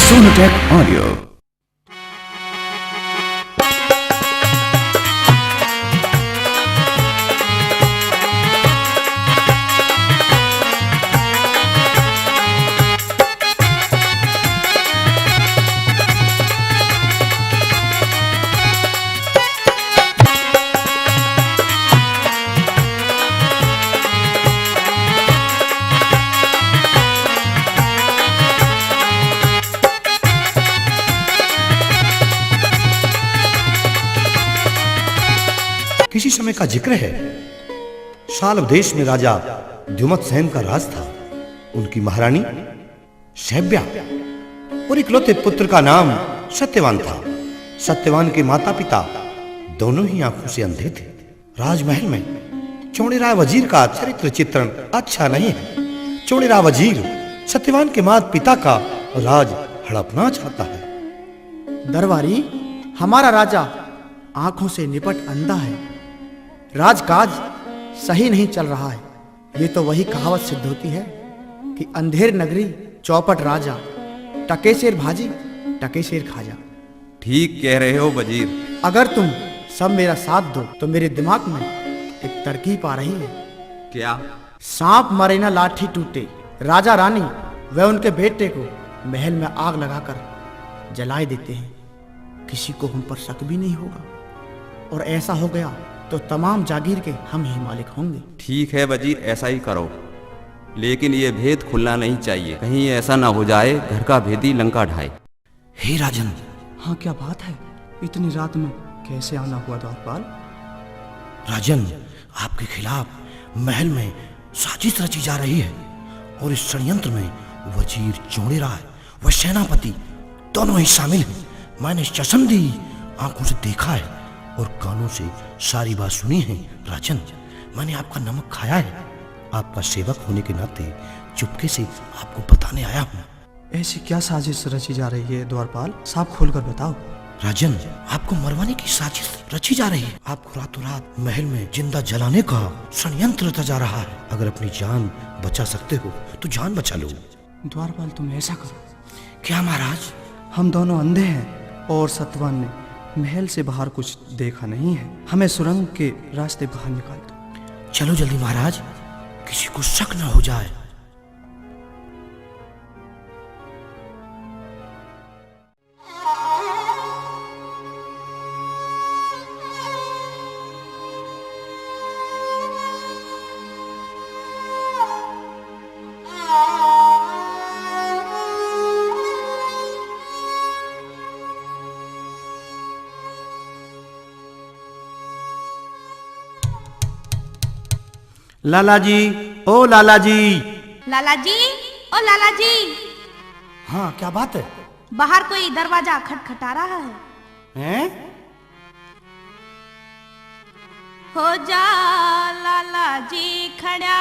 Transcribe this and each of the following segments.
Sonatech Audio. किसी समय का जिक्र है, शाल्व देश में राजा द्युमत्सेन का राज था। उनकी महारानी शैब्या और इकलौते पुत्र का नाम सत्यवान था। सत्यवान के माता पिता दोनों ही आंखों से अंधे थे। राजमहल में चौड़ेराय वजीर का चरित्र चित्रण अच्छा नहीं है। चौड़ेराय वजीर सत्यवान के माता पिता का राज हड़पना चाहता है। दरबारी, हमारा राजा आंखों से निपट अंधा है। राजकाज सही नहीं चल रहा है। ये तो वही कहावत सिद्ध होती है कि अंधेर नगरी चौपट राजा, टके शेर भाजी टके शेर खाजा। ठीक कह रहे हो वजीर। अगर तुम सब मेरा साथ दो तो मेरे दिमाग में एक तरकीब आ रही है। क्या? सांप मरे ना लाठी टूटे। राजा रानी व उनके बेटे को महल में आग लगाकर जलाए देते हैं। किसी को हम पर शक भी नहीं होगा, और ऐसा हो गया तो तमाम जागीर के हम ही मालिक होंगे। ठीक है वजीर, ऐसा ही करो, लेकिन ये भेद खुलना नहीं चाहिए। कहीं ऐसा ना हो जाए घर का भेदी लंका ढाए। हे राजन। हाँ, क्या बात है? इतनी रात में कैसे आना हुआ द्वारपाल? राजन, आपके खिलाफ महल में साजिश रची जा रही है, और इस षड्यंत्र में वजीर चौड़ेराय व सेनापति दोनों ही शामिल हैं। मैंने चशमदी आंखों से देखा है और कानों से सारी बात सुनी है। राजन, मैंने आपका नमक खाया है। आपका सेवक होने के नाते चुपके से आपको बताने आया हूँ। ऐसी क्या साजिश रची जा रही है द्वारपाल? साफ खोलकर बताओ। राजन, आपको मरवाने की साजिश रची जा रही है। आपको रातों रात महल में जिंदा जलाने का षड्यंत्र रचा जा रहा है। अगर अपनी जान बचा सकते हो तो जान बचा लो। द्वारपाल, तुम ऐसा करो। क्या महाराज? हम दोनों अंधे हैं और सत्यवान ने महल से बाहर कुछ देखा नहीं है। हमें सुरंग के रास्ते बाहर निकाल दो। चलो जल्दी महाराज, किसी को शक न हो जाए। लाला जी, ओ लाला जी। लाला जी, ओ लाला जी। हाँ, क्या बात है? बाहर कोई दरवाजा खटखटा रहा है। हैं? हो जा लाला जी खड़ा,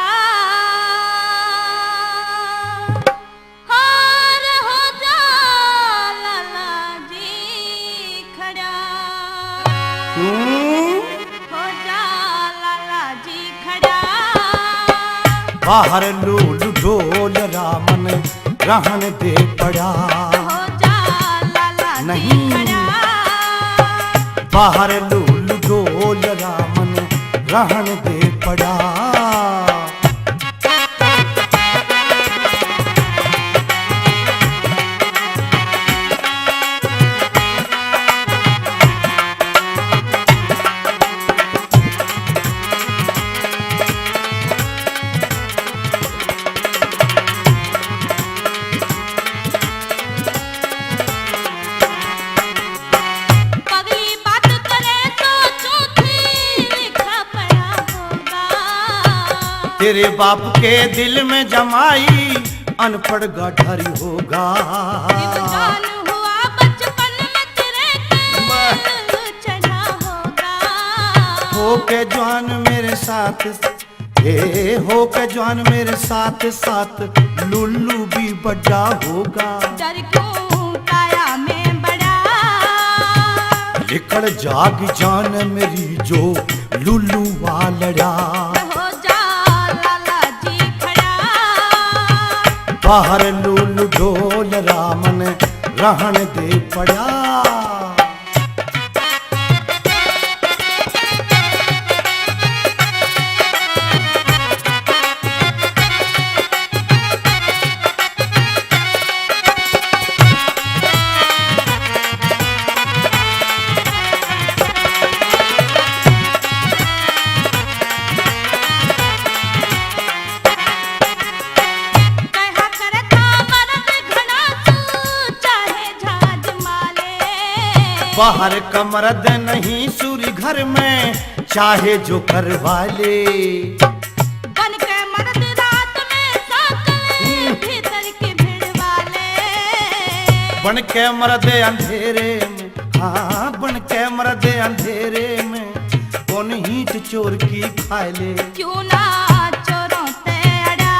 हार हो जा लाला जी खड़ा, हो जा लाला जी खड़ा। बाहर लूल डोल रामन रहन दे पड़ा। हो जा लाला जी खड़ा। बाहर लूल डोल रामन रहन दे पड़ा। तेरे बाप के दिल में जमाई अनपढ़ गठारी होगा। हुआ बचपन में तेरे चढ़ा होगा। हो के जवान मेरे साथ, हो के जवान मेरे साथ साथ लुल्लू भी बड़ा होगा। डर क्यों काया में बड़ा, लिकड़ जाग जान मेरी जो लुल्लू वालड़ा। बाहर लूल ढोल रामन रहन दे पड़ा। कहा करता मर्द घना तू चाहे झाज माले। बाहर का मर्द नहीं सूरी घर में चाहे जो करवा ले। बन के मर्द रात में साकले भीतर की भीड़ वाले। बन के मर्द अंधेरे में, हाँ बन के मर्द अंधेरे में कौन हीट चोर की खा ले। क्यों ना चोरों ते अड़ा।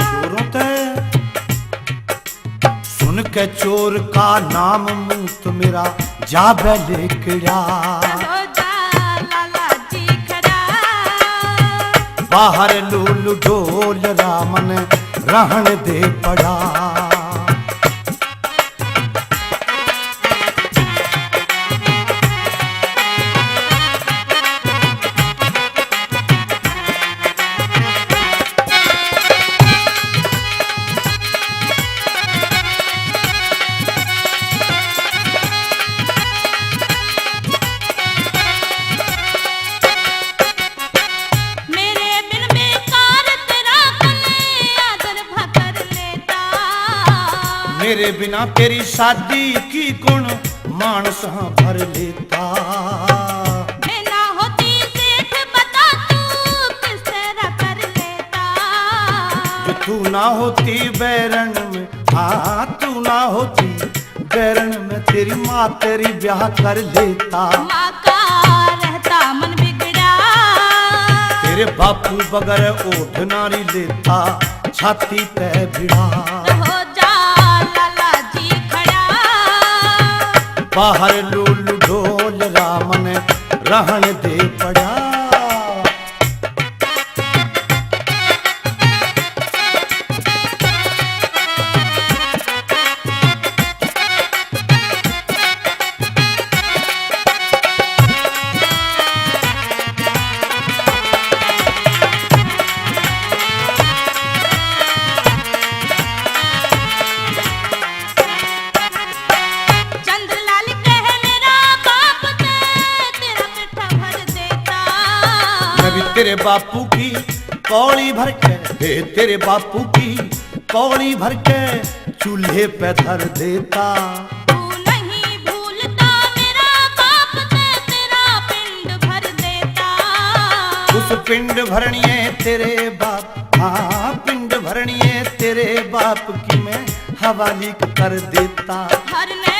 चोरों ते सुन के चोर का नाम मुंह तो मेरा जा बैले किड़ा। हो जा लाला जी खड़ा। बाहर लूल डोल रामन रहन दे पड़ा। मेरे बिन बेकार तेरा कने आदर भकर लेता। मेरे बिना तेरी शादी की गुण मानस हाँ भर लेता। मैं ना होती सेठ बता तू किस तरह कर लेता। जो तू ना होती बैरन में, हाँ तू ना होती बैरन में तेरी माँ तेरी ब्याह कर लेता। माँ का रहता मन बिगड़ा। तेरे बापू बगैर ओठ नारी लेता छाती तय भिड़ा। हो जा लाला जी खड़ा। बाहर लूल ढोल रामन रहन दे पड़ा। चंद्रलाल कह मेरा बाप ते तेरा पेटा भर देता। मैं भी तेरे बापू की कौड़ी भर के, हे तेरे बापू की कौड़ी भर के चूल्हे पे धर देता। तू नहीं भूलता मेरा बाप ते तेरा पिंड भर देता। उस पिंड भरनिए तेरे बाप, हाँ पिंड भरनिए तेरे बाप की मैं हवाली कर देता। हर ने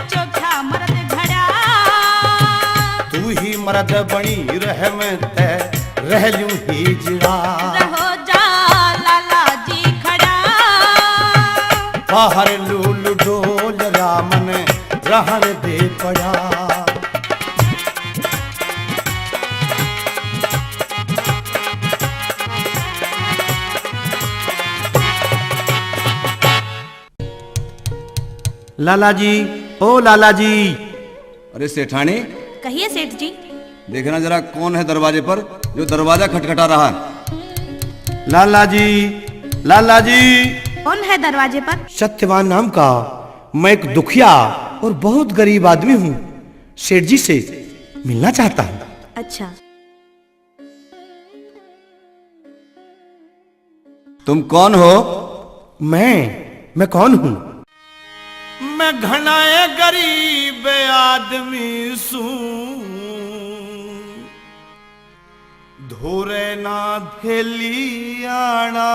चोखा मर्द घड़ा। तू ही मर्द बनी रह मैं तय रह लूं ही जिड़ा। रहो जा लाला जी खड़ा। बाहर लूल डोल रामन रहन दे पड़ा। लाला जी, ओ लाला जी। अरे सेठानी, कहिए सेठ जी। देखना जरा कौन है दरवाजे पर जो दरवाजा खटखटा रहा है। लाला जी, लाला जी। कौन है दरवाजे पर? सत्यवान नाम का मैं एक दुखिया और बहुत गरीब आदमी हूँ, सेठ जी से मिलना चाहता हूँ। अच्छा। तुम कौन हो? मैं कौन हूँ? मैं घना गरीब आदमी सू, धोरे ना थैली आना।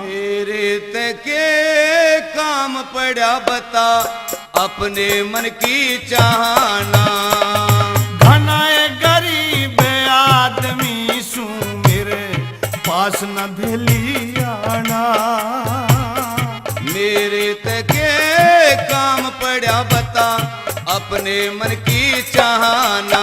मेरे तके काम पड़ा बता अपने मन की चाहना। घना गरीब आदमी सू, मेरे पास न थैली आना। मेरे तके काम पड़ा बता अपने मन की चाहना।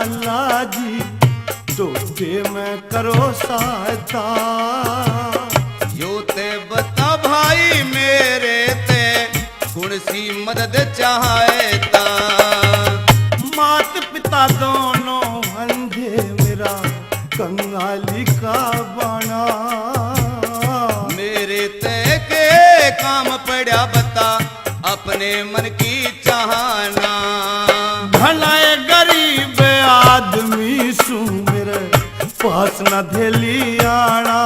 लाला जी टोटे में करो सहायता। यो ते बता भाई मेरे ते गुण सी मदद चाहता। मात पिता दोनों अंधे मेरा कंगाली का बाना। मेरे ते के काम पड़ा बता अपने मन की चाहना। भलाए गरीब आदमी सू मेरे पास न धेली आना।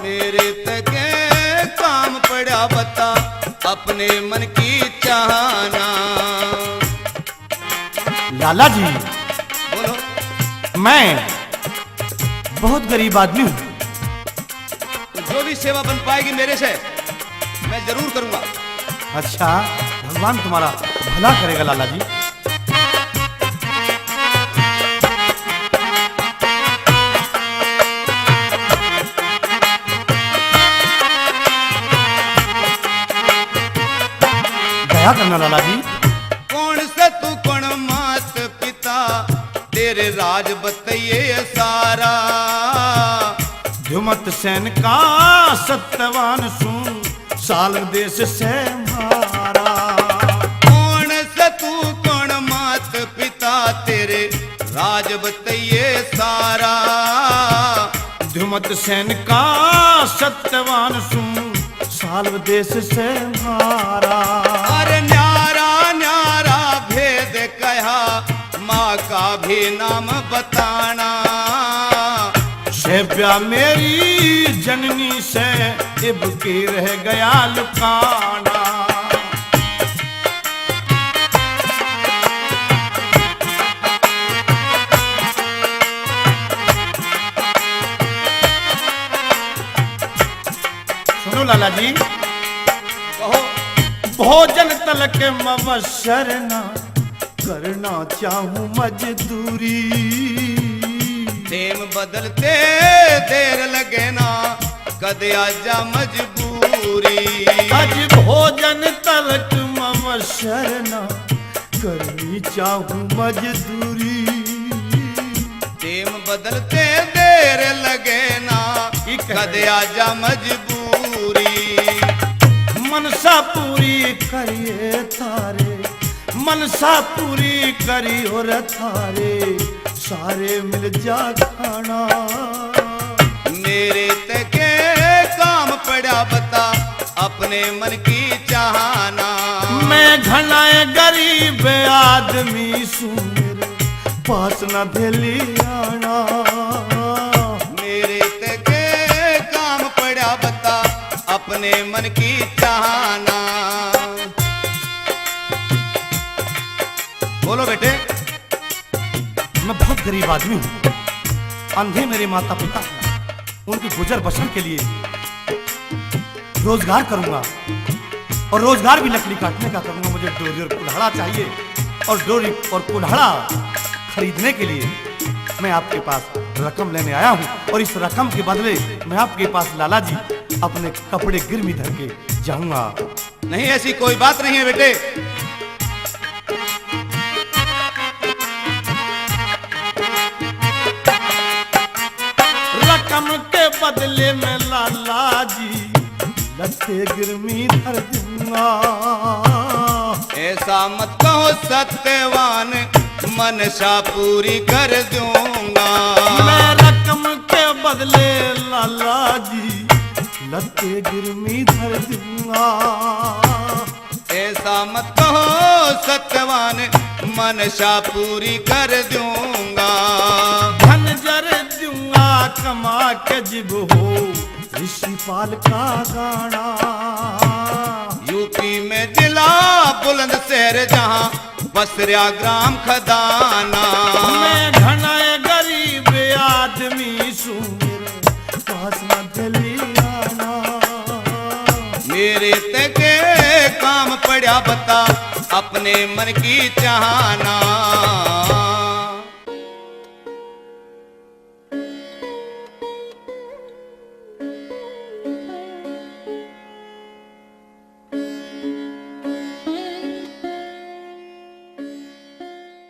मेरे ते के काम पड़ा बता अपने मन की चाहना। लाला जी बोलो। मैं बहुत गरीब आदमी हूँ। जो भी सेवा बन पाएगी मेरे से मैं जरूर करूंगा। अच्छा, भगवान तुम्हारा भला करेगा लाला जी। दया करना लाला जी। कौन से तू कौन मात पिता तेरे राज बताइए सारा। ध्युमत सेन का सत्यवान सुन साल देश से मारा। कौन से तू कौन मात पिता तेरे राज बताइए सारा। ध्युमत सेन का सत्यवान सुन साल देश से मारा। अरे न्यारा न्यारा भेद कहा माँ का भी नाम बताना। सेव्या मेरी जननी से इब की रह गया लुकाना। सुनो लाला जी, कहो। भोजन तलक मवसर न करना चाहूं मजदूरी। टेम बदलते देर लगे ना कद आजा मजबूरी। आज भोजन तलक मवसर न करनी चाहूं मजदूरी। टेम बदलते देर लगे ना कद आजा मजबूरी। मनसा पूरी करिए थारे, मनसा पूरी करी और थारे सारे मिल जा खाना। मेरे तके काम पड़ा बता अपने मन की चाहना। मैं घना गरीब आदमी सू मेरे पास न धेली आना। मेरे तके काम पड़ा बता अपने मन की चाहना। बोलो बेटे। मैं बहुत गरीब आदमी हूँ। अंधे मेरे माता पिता, उनकी गुजर बसर के लिए रोजगार करूंगा और रोजगार भी लकड़ी काटने का करूंगा। मुझे डोरी और कुल्हाड़ा चाहिए और डोरी और कुल्हाड़ा खरीदने के लिए मैं आपके पास रकम लेने आया हूँ और इस रकम के बदले मैं आपके पास लाला जी अपने कपड़े गिरवी धर के जाऊंगा। नहीं, ऐसी कोई बात नहीं है बेटे। रकम के बदले में लाला जी लत्ते गिरवी धर दूंगा। ऐसा मत कहो सत्यवान मनसा पूरी कर दूंगा। मैं रकम के बदले लाला जी लत्ते गिरवी धर दूंगा। ऐसा मत कहो सत्यवान मनसा पूरी कर दूंगा। धन जर दूंगा कमा के जिब हो ऋषिपाल का गाना। यूपी में जिला बुलंदशहर जहां बसरिया ग्राम खदाना। मैं घना गरीब आदमी सू मेरे पास न दिली आना। मेरे तके काम पड़ा बता अपने मन की चाहना।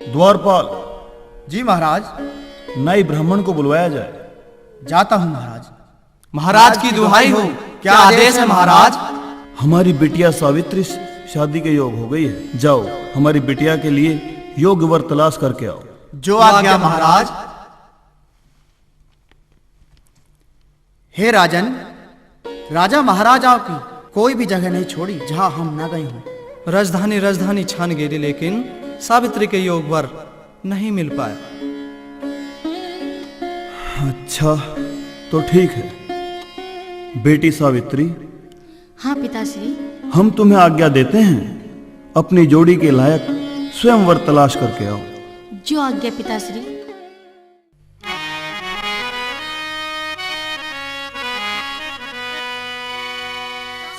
द्वारपाल जी महाराज। नए ब्राह्मण को बुलवाया जाए। जाता हूँ महाराज। महाराज की दुहाई हो, क्या आदेश है महाराज? हमारी बिटिया सावित्री शादी के योग हो गई है। जाओ हमारी बिटिया के लिए योग्य वर तलाश करके आओ। जो आज्ञा महाराज। हे राजन, राजा महाराजाओं की कोई भी जगह नहीं छोड़ी जहां हम न गए हों। राजधानी छान गिरी, लेकिन सावित्री के योग वर नहीं मिल पाया। अच्छा तो ठीक है। बेटी सावित्री, हाँ पिताश्री। हम तुम्हें आज्ञा देते हैं, अपनी जोड़ी के लायक स्वयं वर तलाश करके आओ। जो आज्ञा पिताश्री।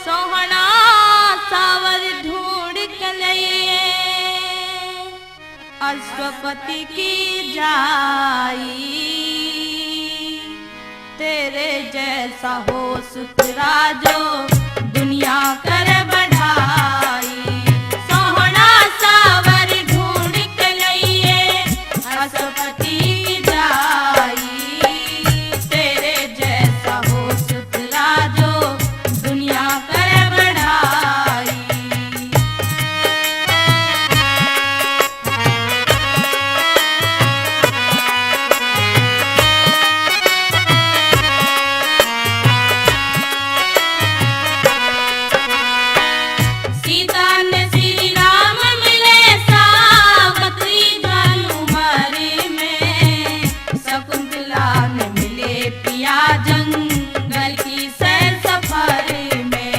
सोहना सावर ढूंढ के लिए अश्वपति की जाई, तेरे जैसा हो सुतरा जो दुनिया कर बढ़ाई। सोहना सावर ढूंढ के लिए अश्वपति की जाई, तेरे जैसा हो सुतरा जो दुनिया कर बढ़ाई। सीता ने श्री राम मिले सावित्री धनुमरी में, शकुंतला ने मिले पिया जंगल की सैर सफर में।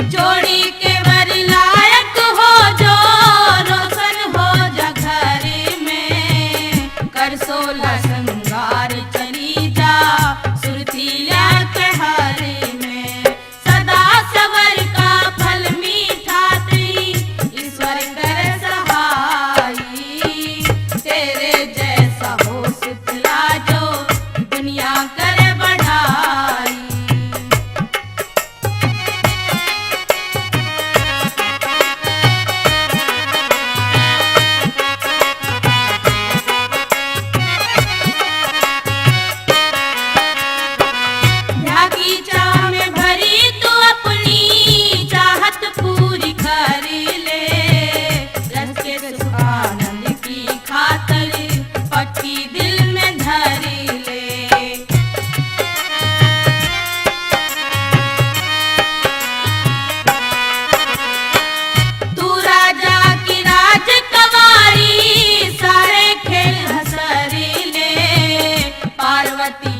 जोड़ी के वर लायक हो जो रोशन हो जा घर में, कर 16 श्रृंगार चली जा सुरतीला के हर में। सदा सबर का फल मीठा तेरी ईश्वर कर सहाई, तेरे जैसा हो सुतला जो दुनिया कर बढ़ाई। बगीचा में भरी तू अपनी चाहत पूरी कर ले, रस के सुखानंद की खातर पट्टी दिल में धर ले। तू राजा की राजकुमारी सारे खेल हंसर ले, पार्वती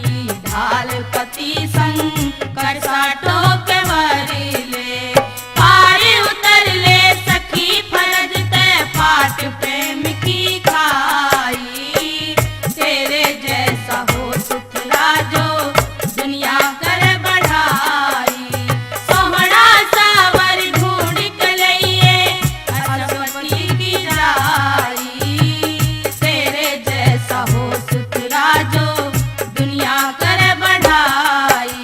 ढाल पति संकट साटो के वरी ले। पार उतर ले सखी फरज तय पाट प्रेम की खाई, तेरे जैसा हो सुथरा जो दुनिया कर बढ़ाई। सोहना सावर ढूंढ के लिए अश्वपति की जाई, तेरे जैसा हो सुथरा जो दुनिया कर बढ़ाई।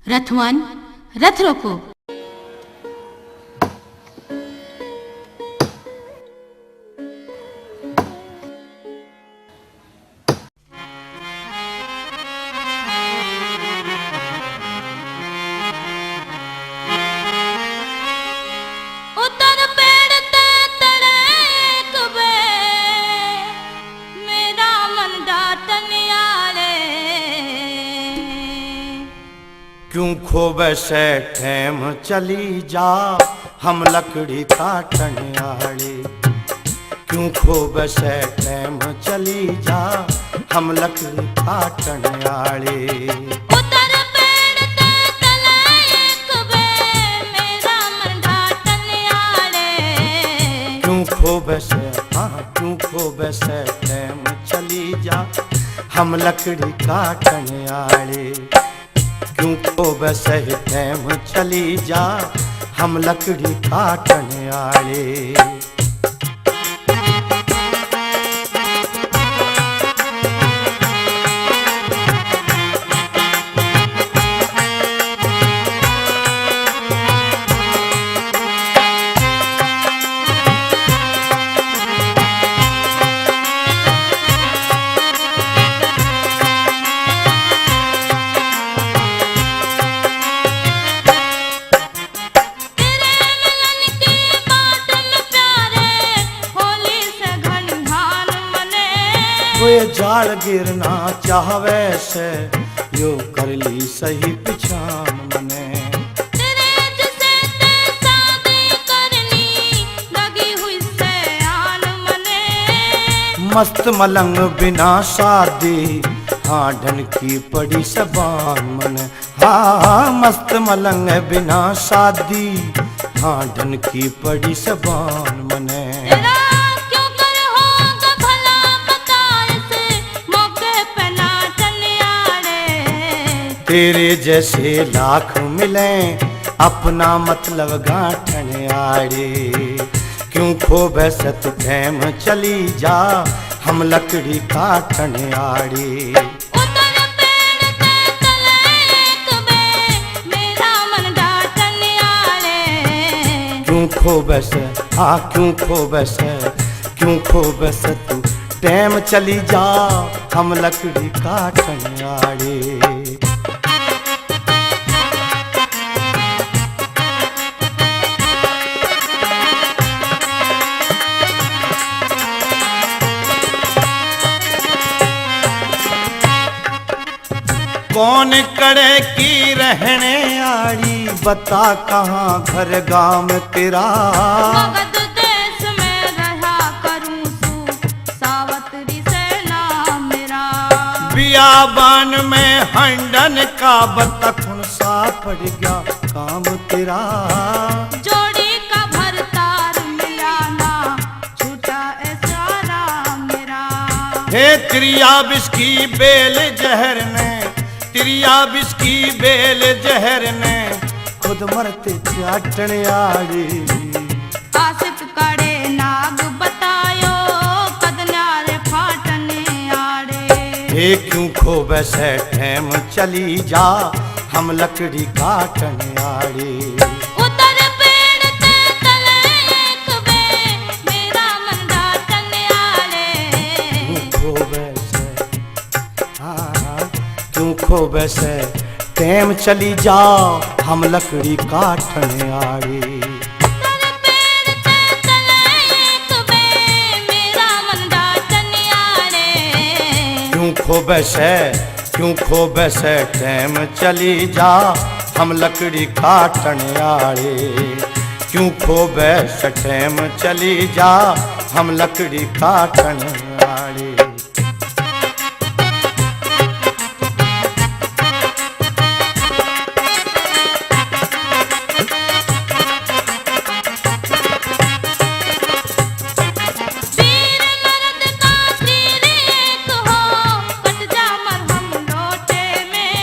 रथवान, रथ रोको। उतर पेड़ ते तड़ेक वे मेरा मन डाटन आले। क्यों खो बैसे ठैम चली जा हम लकड़ी काटन आले। क्यों खो बैसे ठैम चली जा हम लकड़ी काटन आले। उतर पेड़ ते तड़ेक वे मेरा मन डाटन आले। क्यों खो बैसे, हाँ क्यों खो बैसे ठैम चली जा हम लकड़ी काटन आले। क्यों खो बैसे ठैम चली जा हम लकड़ी काटन आले। तेरे मिलन की बातन प्यारे होली से घनघान मने। कोई जाल गिरना चाहवे से यो कर ली सही पिछान मने। तेरे जिसे ते शादी करनी लगी हुई से आन मने। मस्त मलंग बिना शादी हाँ ढन की पड़ी सबान मन। हाँ मस्त मलंग बिना शादी हाँ ढन की पड़ी सबान मने। तेरा क्यों कर होगा भला बता इस मौके पे नाचन आड़े। तेरे जैसे लाख मिले अपना मतलब गांठन आड़े। क्यों खो बैसत ठैम चली जा हम लकड़ी काटन आड़े। उतर पेड़ ते तलेक वे मेरा मन डाटन आड़े। क्यों खो बैस, हाँ क्यों खो बैस, क्यों खो बैस तू टैम चली जा हम लकड़ी काटन आड़े। कौन करे की रहने आड़ी बता कहाँ घर गांव तेरा। मगध देश में रहा करूं सू सावत्री से नाम मेरा। बियाबान में हंडन का बतखुन सा पड़ गया काम तेरा। जोड़ी का भरतार मिला ना छूटा ऐसा राम मेरा। हे त्रिया बिस्की बेल जहर ने, त्रिया बिस्की बेल जहर ने खुद मरते चाटन आड़े। आशिक कड़े नाग बतायो कदनारे फाटन आड़े। हे क्यों खो बैसे ठैम चली जा हम लकड़ी काटन आड़े। उतर पेड़ ते तलेक वे मेरा मन डाटन आड़े। खो बैसे, हाँ क्यों खो बैसे टैम चली जा हम लकड़ी काटन आड़े। उतर पेड़ ते तलेक वे मेरा मन डाटन आड़े। क्यों खो बैसे, क्यों खो बैसे टैम चली जा हम लकड़ी काटन आड़े। क्यों खो बैसे टैम चली जा हम लकड़ी काटन आड़े। वीर मर्द का सिर एक हो कट जा मरहम लोटे में।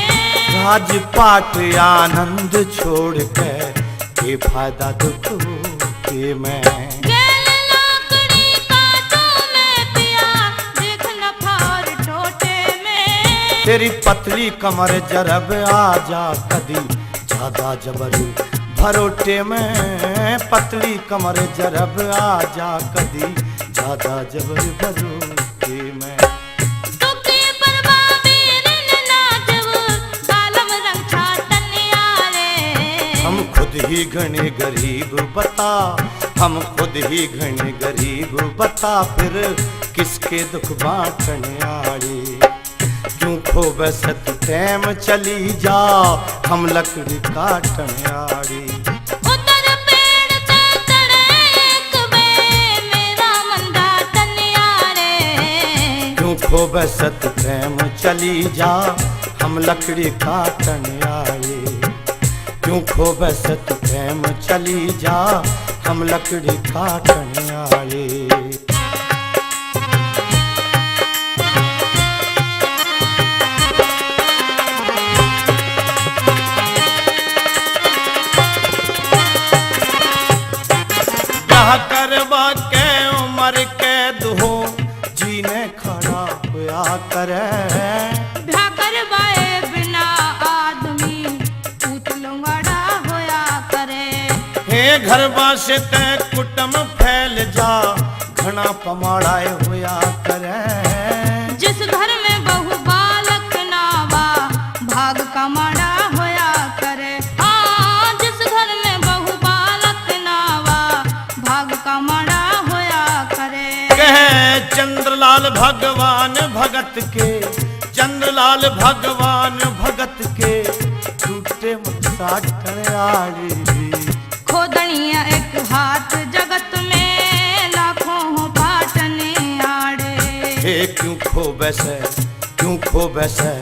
राजपाट आनंद छोड़ के ये फायदा दुख के मैं। गैल लाकड़ी काटो में पिया देख न फार टोटे में। तेरी पतली कमर जरब आजा कदी ज्यादा जबर भरोटे में, पतली कमर जरब आजा कदी ज्यादा जबर भरोटे में। तुके परवावे रिन नाजव गालम रंग छाटन यारे। हम खुद ही घने गरीब बता, हम खुद ही घने गरीब बता, फिर किसके दुख बांटन आड़े। क्यों खोबे सत टैम चली जा, हम लकड़ी काटन आड़े। उतर पेड़ ते तड़ेक बे मेरा मंदा तन यारे। क्यों खोबे सत टैम चली जा, हम लकड़ी काटन आड़े। क्यों खोबे सत टैम चली जा, हम लकड़ी काटन आड़े। करवा के उमर के दुहो जीने खड़ा होया करे। भ्या करवाए बिना आदमी पुतलंगड़ा होया करे। हे घरवा से ते कुटम फैल जा, घना पमाड़ाए होया करे। जिस घर में बहु बालक नावा भाग का माड़ा होया करे। हाँ, जिस घर में बहु बालक नावा भाग का माड़ा होया करे। कहे चंद्रलाल भगवान भगत के, चंद्रलाल भगवान भगत के टूटे साटन आड़े। खोदनिया एक हाथ जगत में लाखों हो पाटन आड़े। हे क्यों खो बैसे, क्यों खो बैसे,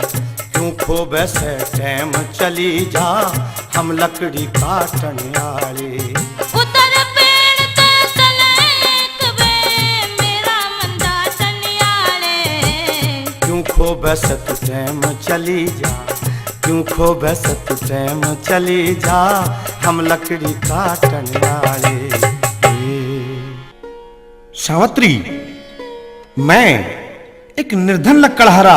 क्यों खो बैसे टैम चली जा, हम लकड़ी काटन आड़े। उतर पेड़ ते तलेक बे मेरा मंदा तन यारे। क्यों खो बैसत टैम चली जा, क्यों खो बैसत टैम चली जा, हम लकड़ी काटन आड़े। सावित्री, मैं एक निर्धन लक्कड़हारा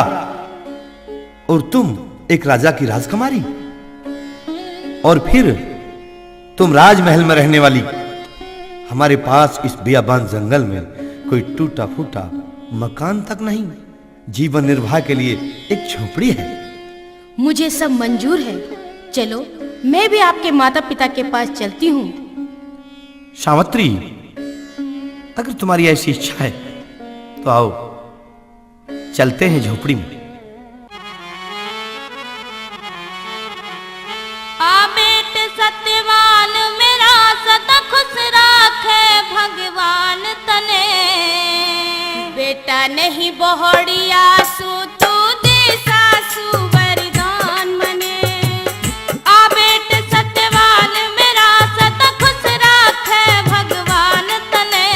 और तुम एक राजा की राजकुमारी, और फिर तुम राजमहल में रहने वाली। हमारे पास इस बियाबान जंगल में कोई टूटा फूटा मकान तक नहीं, जीवन निर्वाह के लिए एक झोपड़ी है। मुझे सब मंजूर है। चलो मैं भी आपके माता पिता के पास चलती हूँ। सावित्री, अगर तुम्हारी ऐसी इच्छा है तो आओ चलते हैं झोपड़ी में। आ बेट सत्यवान मेरा सदा खुश राखे भगवान तने। बेटा नहीं बहोड़िया सू तू दे सासू वरदान मने। आ बेट सत्यवान मेरा सदा खुश राखे भगवान तने।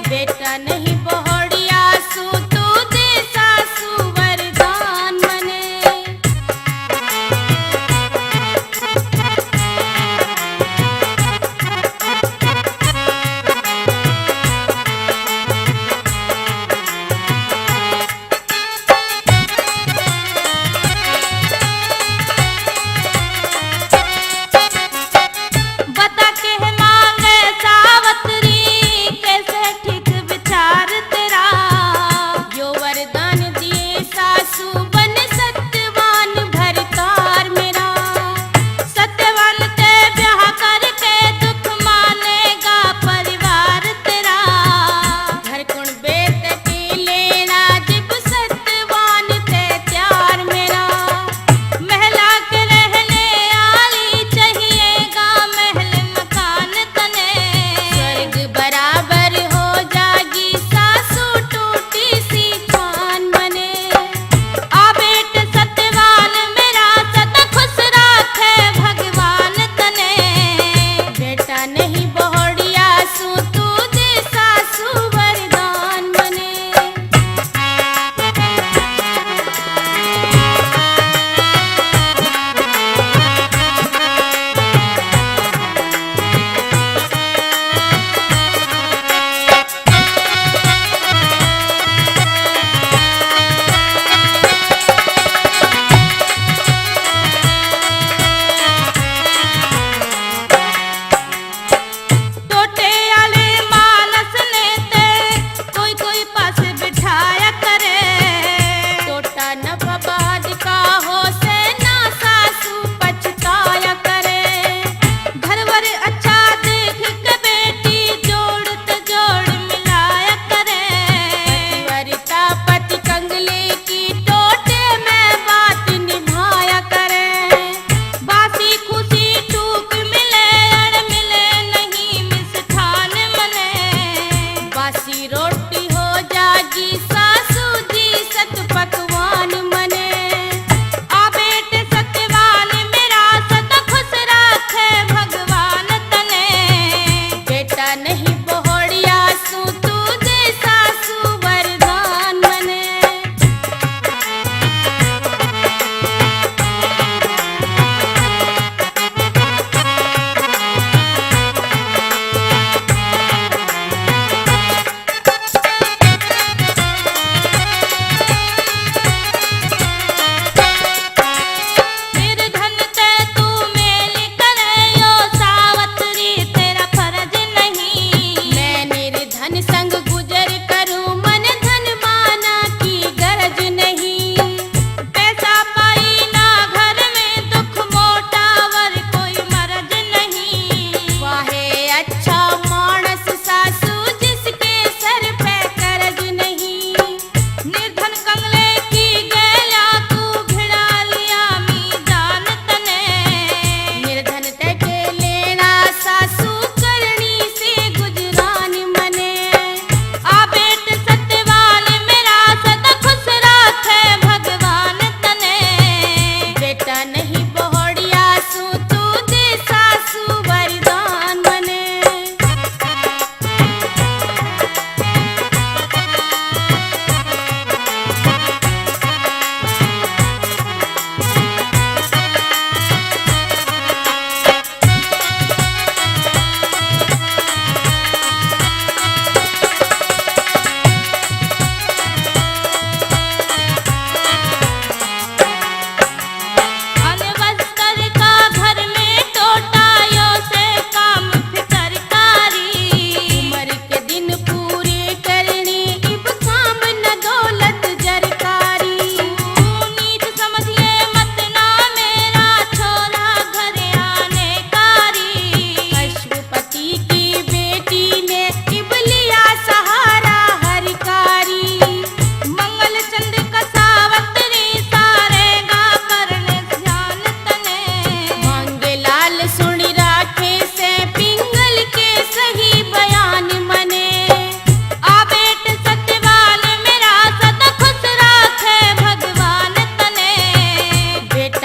बेटा नहीं बहोड़िया सू तू दे सासू वरदान मने।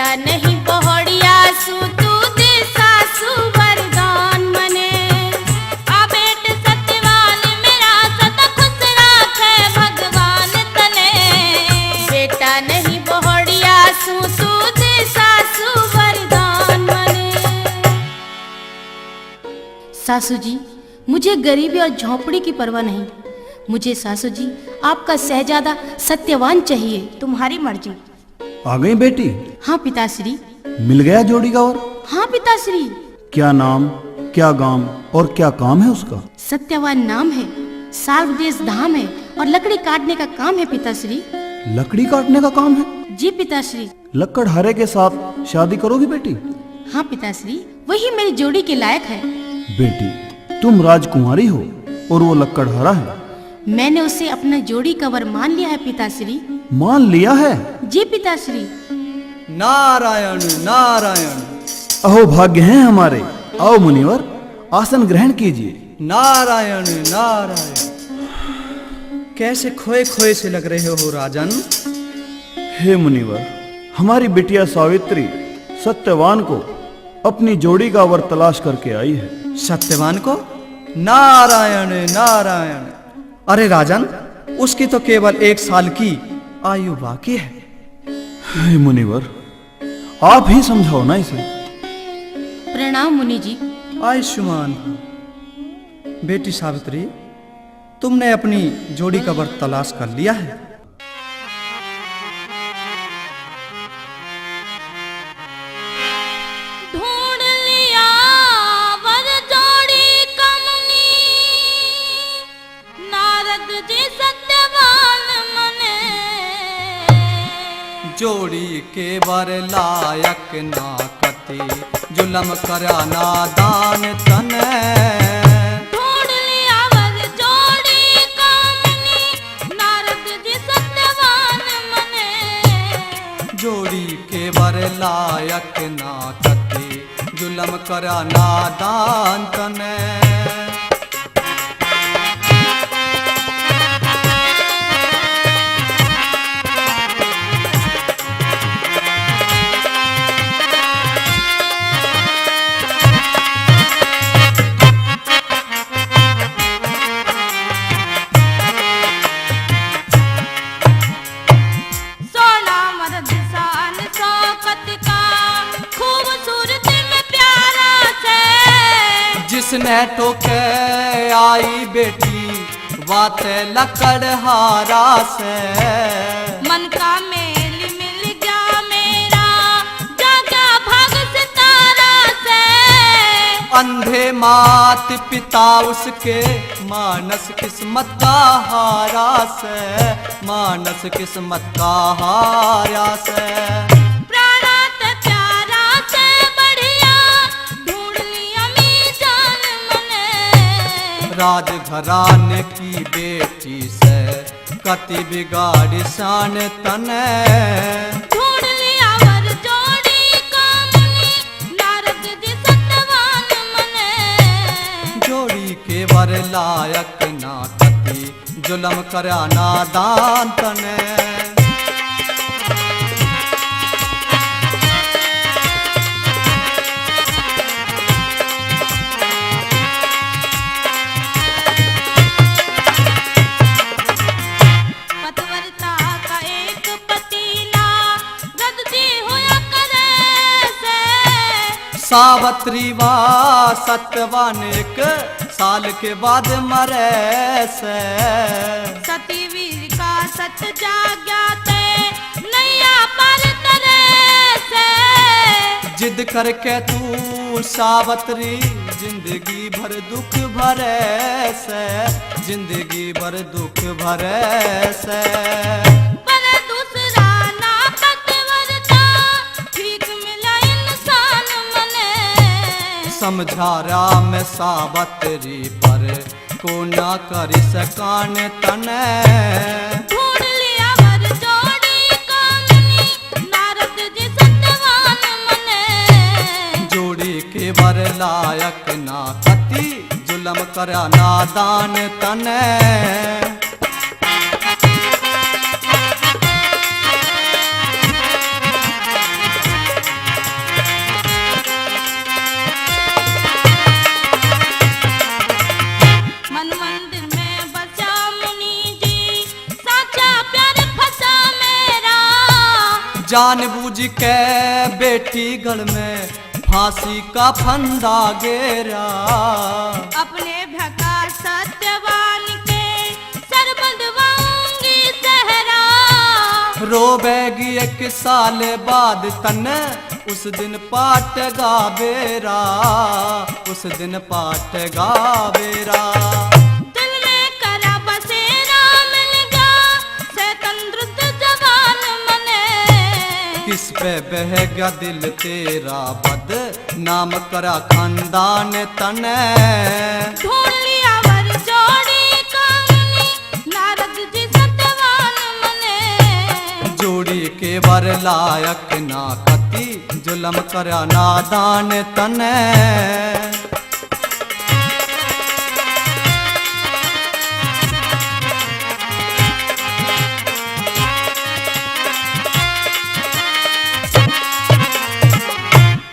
बेटा नहीं पहड़िया सू तू दे सासू वरदान मने आ बेट सत्यवान मेरा सदा खुश राखे भगवान तने बेटा नहीं पहड़िया सू तू दे सासू वरदान मने। सासू जी, मुझे गरीबी और झोंपड़ी की परवाह नहीं, मुझे सासू जी आपका शहजादा सत्यवान चाहिए, तुम्हारी मर्जी। आ गई बेटी? हाँ पिताश्री। मिल गया जोड़ी का वर? हाँ पिताश्री। क्या नाम, क्या गांव और क्या काम है उसका? सत्यवान नाम है, साल देश धाम है और लकड़ी काटने का काम है पिताश्री। लकड़ी काटने का काम है? जी पिताश्री। लक्कड़हारे के साथ शादी करोगी बेटी? हाँ पिताश्री, वही मेरी जोड़ी के लायक है। बेटी, तुम राजकुमारी हो और वो लक्कड़हारा है। मैंने उसे अपना जोड़ी का वर मान लिया है पिताश्री। मान लिया है? जी पिताश्री। नारायण नारायण। अहो भाग्य हैं हमारे। आओ मुनिवर, आसन ग्रहण कीजिए। नारायण नारायण। कैसे खोए खोए से लग रहे हो राजन? हे मुनिवर, हमारी बिटिया सावित्री सत्यवान को अपनी जोड़ी का वर तलाश करके आई है। सत्यवान को? नारायण नारायण। अरे राजन, उसकी तो केवल 1 साल की आयु बाकी है। हे मुनिवर, आप ही समझाओ ना इसे। प्रणाम मुनि जी। आयुष्मान। बेटी सावित्री, तुमने अपनी जोड़ी का वर तलाश कर लिया है? ढूंढ लिया वर जोड़ी कमनी नारद जी सत्यवान मने जोड़ी के वर लायक ना कति जुलम करा नादान तने ढूंढ लिया वर जोड़ी कमनी नारद जी सत्यवान मने जोड़ी के वर लायक ना कति जुलम करा नादान तने सोना मर्द शान शौकत का खूबसूरती में प्यारा से जिसने टोके आई बेटी बात लकड़हारा से मन का मेल मिल गया मेरा जागा भाग सितारा से अंधे मात पिता उसके मानस किस्मत का हारा से मानस किस्मत का हारा से प्राणात प्यारा से बढ़िया ढूंढ लिया मीजान मने राजघराने की बेटी से कति बिगाड़ी शान तने ढूंढ लिया वर जोड़ी कामनी नारद जी सत्यवान मने जोड़ी के वर लायक ना कति जुलम करा नादान तने पतिव्रता का एक पतीला रदती होया करे से सावत्री वा सत्यवान 1 साल के बाद मरे से सतीवीर का सच जाग्या ते नैया पर तरे से जिद करके तू सावत्री जिंदगी भर दुख भरे से जिंदगी भर दुख भरे से पर दूसरा ना पतिव्रता ठीक मिला इंसान मने समझा राम सावत्री पर को ना कर सकान तने ढूंढ लिया वर जोड़ी कामनी नारद जी सत्यवान मने जोड़ी के वर लायक ना कति जुलम करा नादान तने जानबूझ के बेटी गढ़ में फांसी का फंदा गेरा। अपने भका सत्यवान के सर बंधवाऊंगी सहरा। रोवेगी 1 साल बाद तने उस दिन पाट गावेरा, उस दिन पाट गावेरा। दिल में करा बसेरा मिल गया से तंदुरुस्त जवान मने। किस पे बह गया दिल तेरा बद नाम करा खानदान तने। ढूंढ लिया वर जोड़ी कामनी नारद जी सत्यवान मने। जोड़ी के वर लायक ना कति जुलम करा नादान तने।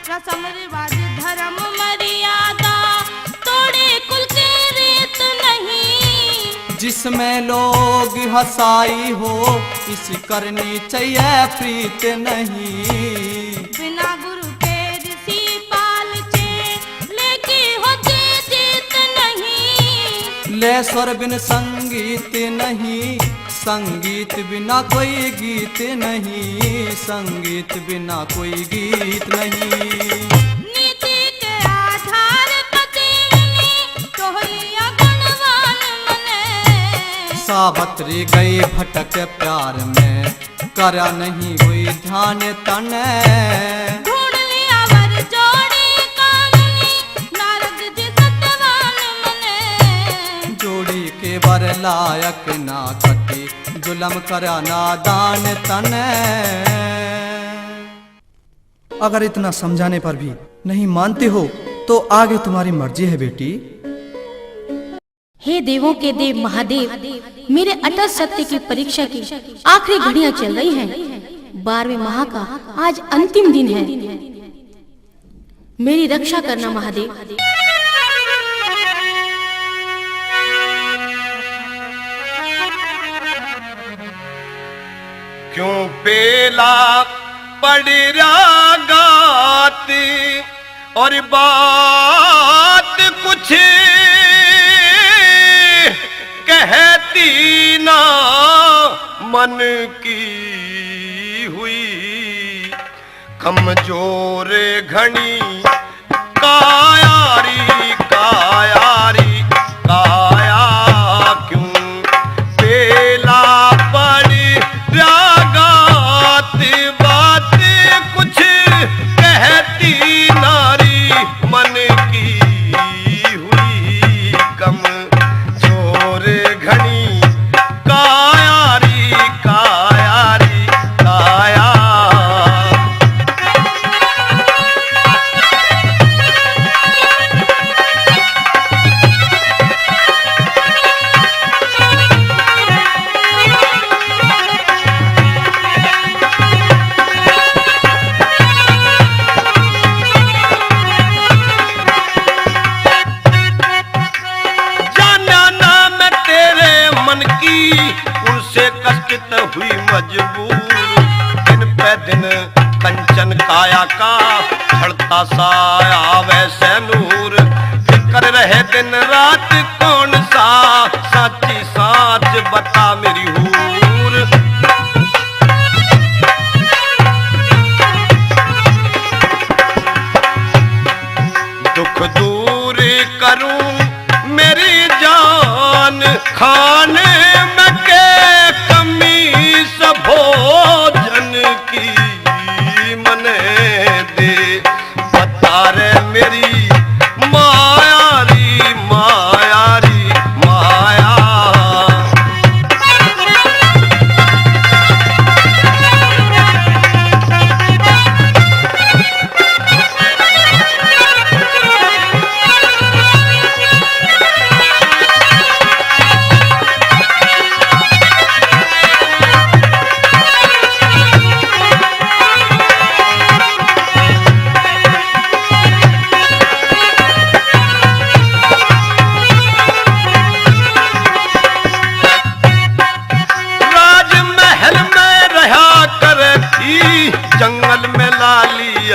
रसम रिवाज धर्म मर्यादा तोड़े कुल के रीत नहीं। जिसमें लोग हंसाई हो इस करनी चाहिए प्रीत नहीं। बिना गुरु के ऋषि पालचे लेकी होती जीत नहीं। ले स्वर बिन संगीत नहीं, संगीत बिना कोई गीत नहीं, संगीत बिना कोई गीत नहीं। नीति के आधार पतिनी तोहलिया गुणवान मने। सावत्री गई भटक प्यार में करा नहीं हुई ध्यान तने। ढूंढ लिया वर जोड़ी कामनी नारद जी सत्यवान मने। जोड़ी के वर लायक ना कटी जुलम करा नादान तने। अगर इतना समझाने पर भी नहीं मानते हो तो आगे तुम्हारी मर्जी है बेटी। हे देवों के देव महादेव, मेरे अटल सत्य की परीक्षा की आखिरी घड़ियां चल रही हैं। 12वें माह का आज अंतिम दिन है। मेरी रक्षा करना महादेव। क्यों पेला पड़ रागात और बात कुछ कहती ना मन की हुई। कमजोर घनी कायारी कायारी काया क्यों पेला पड़ी रागात बात कुछ कहती नारी मन की हुई। कमजोर घनी कायारी कायारी काया। उनसे कष्टित हुई मजबूर दिन पे दिन कंचन काया का झड़ता साया वैसे नूर। फिक्र रहे दिन रात कौन सा साची साच बता मेरी हूर। दुख दूर करूं मेरी जान खाने में के कमी सब भोजन की मने दे बता रे मेरी मायारी मायारी माया।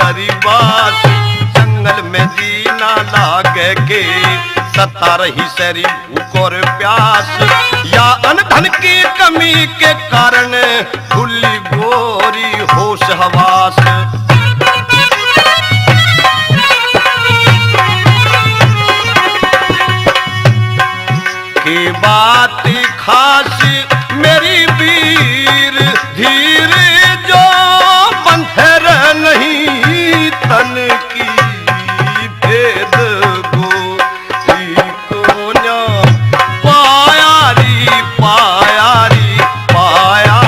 हरी बास जंगल में जीना लागे के सता रही शहरी भूख और प्यास या अनधन की कमी के कारण भूली गोरी होश हवास की बात खास मेरी वीर धीर जो बंधर नहीं तन की भेद गोरी को न पायारी पायारी पाया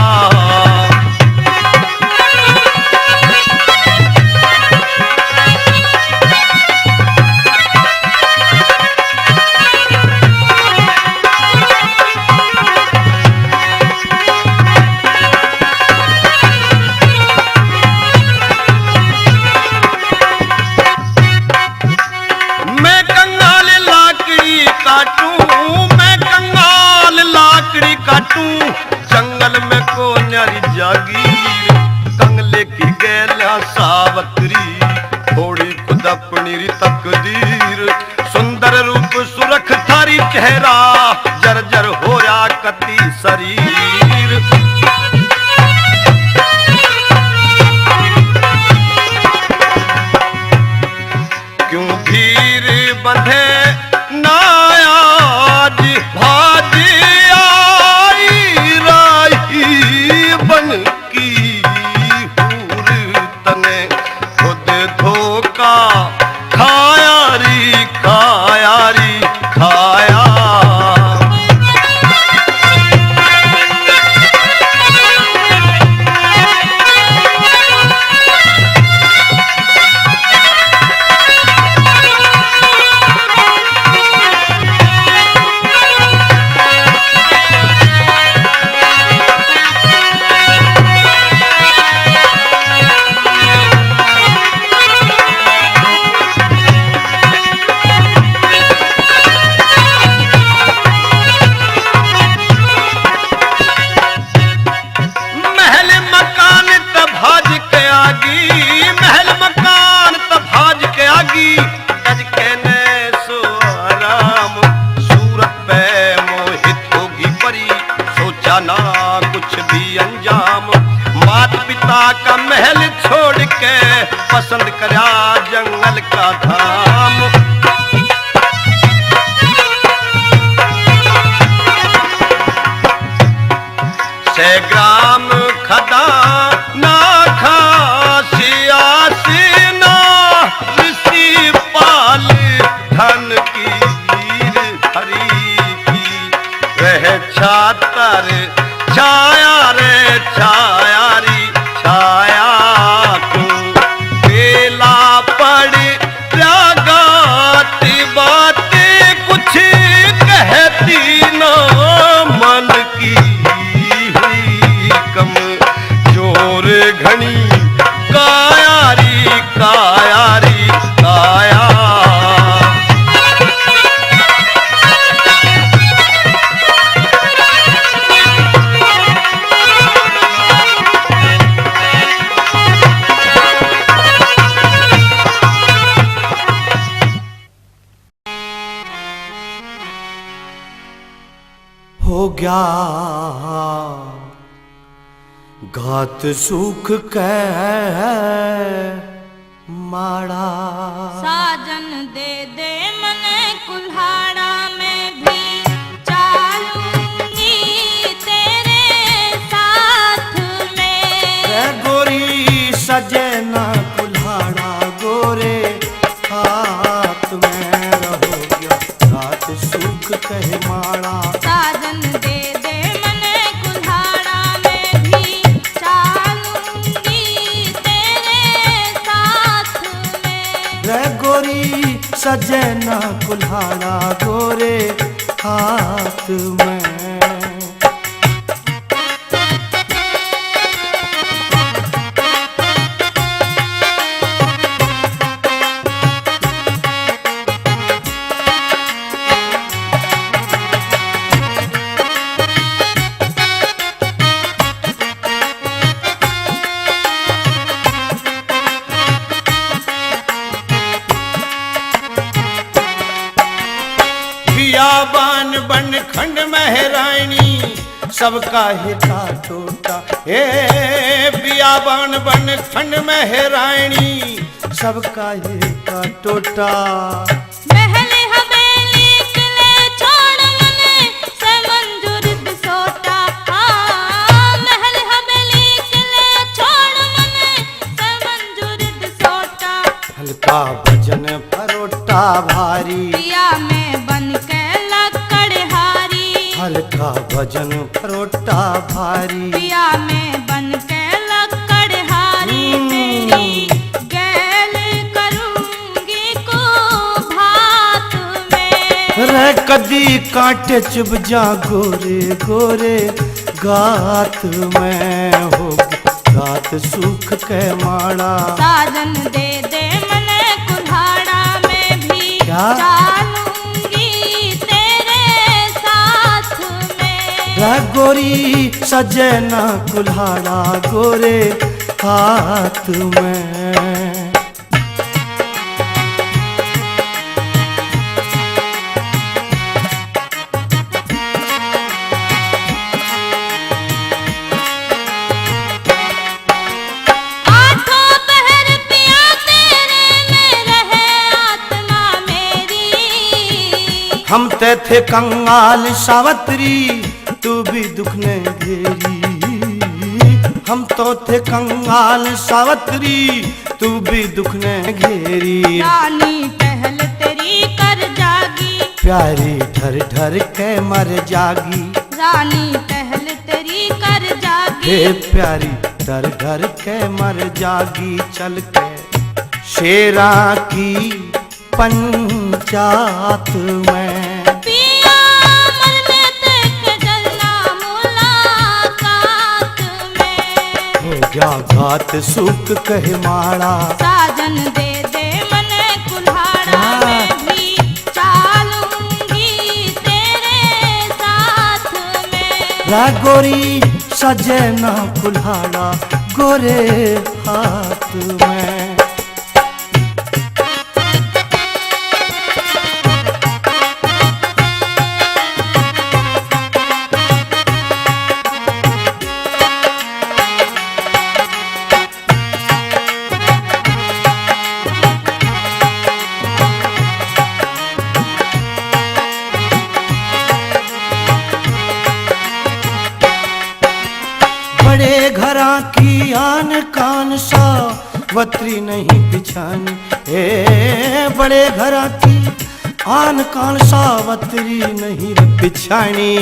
जंगल में को न्यारी जागीर कंगले की गैला सावत्री थोड़ी खुद अपनी तकदीर सुंदर रूप सुरख थारी चेहरा जर्जर हो या कति शरीर क्यों धीर बंधे नायाज भाजी बन की हूर तने खुद धोखा खायारी खायारी खाया ना कुछ भी अंजाम माता पिता का महल छोड़ के पसंद करा जंगल का धाम से ग्राम खदा ना खासिया सीना ऋषि पाल धन की हरी की रह छातर छाया रे छाया री छाया तू बेला पड़ी रागाती बातें कुछ कहती ना मन की हुई कम जोर घनी कायारी कायारी काया हो गया घात सुख के माड़ा साजन दे दे मने कुल्हाड़ा में भी चालूंगी तेरे साथ में गोरी सजना कुल्हाड़ा गोरे हाथ में रहो गया घात सुख कह माड़ा साजन दे दे मने कुल्हाड़ा में भी चालूंगी तेरे साथ में गोरी सजना कुल्हाड़ा गोरे हाथ में बियाबान बन खंड महरानी सबका हिता टोटा। हे बियाबान बन खंड महरानी सबका हिता टोटा। महल हवेली किले छोड़ मने से मंजूर बिसोटा। महल हवेली किले छोड़ मने से मंजूर बिसोटा। हल्का भजन परोटा भारी पिया में बन के लकड़हारी। हल्का भजन परोटा भारी पिया में बन के लकड़हारी। तेरी गैल करूंगी को भात में। रे कदी कांटे चुभ जा गोरे गोरे गात में हो गात सूख के माड़ा। साजन दे दे मने कुल्हाड़ा में भी क्या? चालूंगी तेरे साथ में। रे गोरी सजना कुल्हाड़ा गोरे हाथ में। आठों पहर पिया तेरे में रहे आत्मा मेरी। हम ते थे कंगाल सावत्री तू भी दुख ने घेरी। हम तो थे कंगाल सावत्री तू भी दुख ने घेरी। रानी पहल तेरी कर जागी। प्यारी ढर ढर के मर जागी। रानी पहल तेरी कर जागी। हे प्यारी ढर ढर के मर जागी। चल के शेरा की पंचायत में। पिया मरने तक जलना मुलाकात में। हो गया घात सुख कहे माड़ा। साजन दे दे मने कुल्हाड़ा में भी चालूंगी तेरे साथ में। रा गोरी सजना कुल्हाड़ा गोरे हाथ में। बड़े घरा की आन कान सावत्री नहीं बिछानी। हे बड़े घरा की आन कान सावत्री नहीं बिछानी।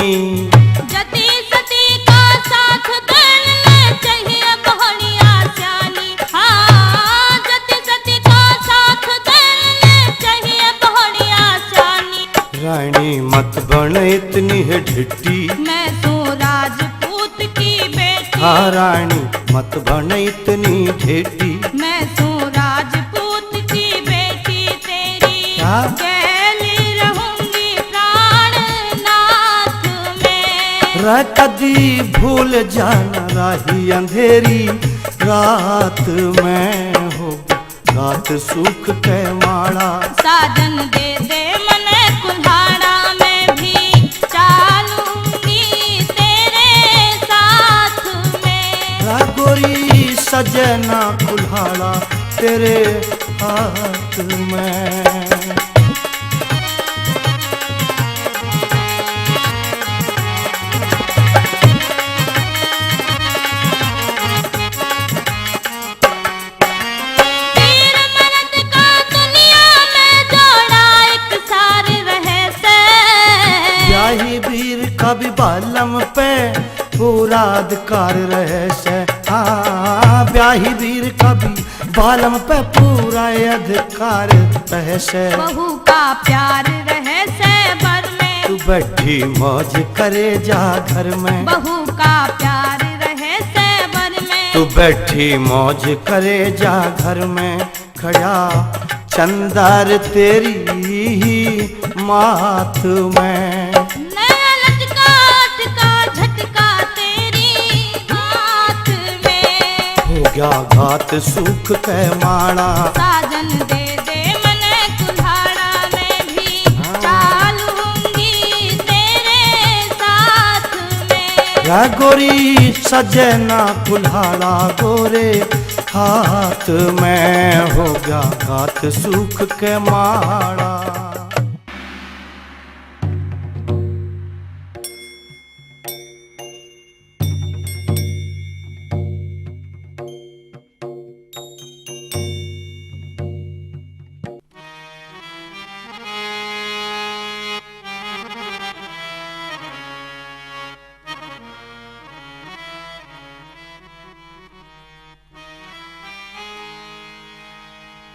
जति सती का साथ देने चाहिए बहुड़िया स्यानी। हाँ जति सती का साथ देने चाहिए बहुड़िया स्यानी। रानी मत बन इतनी है ढिट्टी। मैं तो राजपूत की बेटी। हाँ रानी मत बन इतनी ढेटी। मैं तो राजपूत की बेटी तेरी। क्या? गैली रहूंगी प्राणनाथ में। रा कदी भूल जाना राही अंधेरी रात में हो रात सुख के माड़ा। साजन दे दे मने कुल्हाड़ा में भी चालूंगी तेरे साथ में। रा गोरी सजना कुल्हाड़ा तेरे हाथ में। वीर मर्द का दुनिया में जोड़ा एक सार रहे से। ब्याही वीर का भी बालम पे पूरा अधिकार रहे से। हाँ ब्याही वीर का भी बालम पे पूरा अधिकार रहे से। बहू का प्यार रहे से बर में। तू बैठी मौज करे जा घर में। बहू का प्यार रहे से बर में। तू बैठी मौज करे जा घर में। खड़ा चंदर तेरी ही मात में। नया लटका अटका झटका तेरी हाथ में। हो गया घात सुख के माड़ा। साजन दे दे मने कुल्हाड़ा में भी चालूंगी है गोरी सजना कुल्हाड़ा गोरे हाथ में हो गया घात सूख के माड़ा।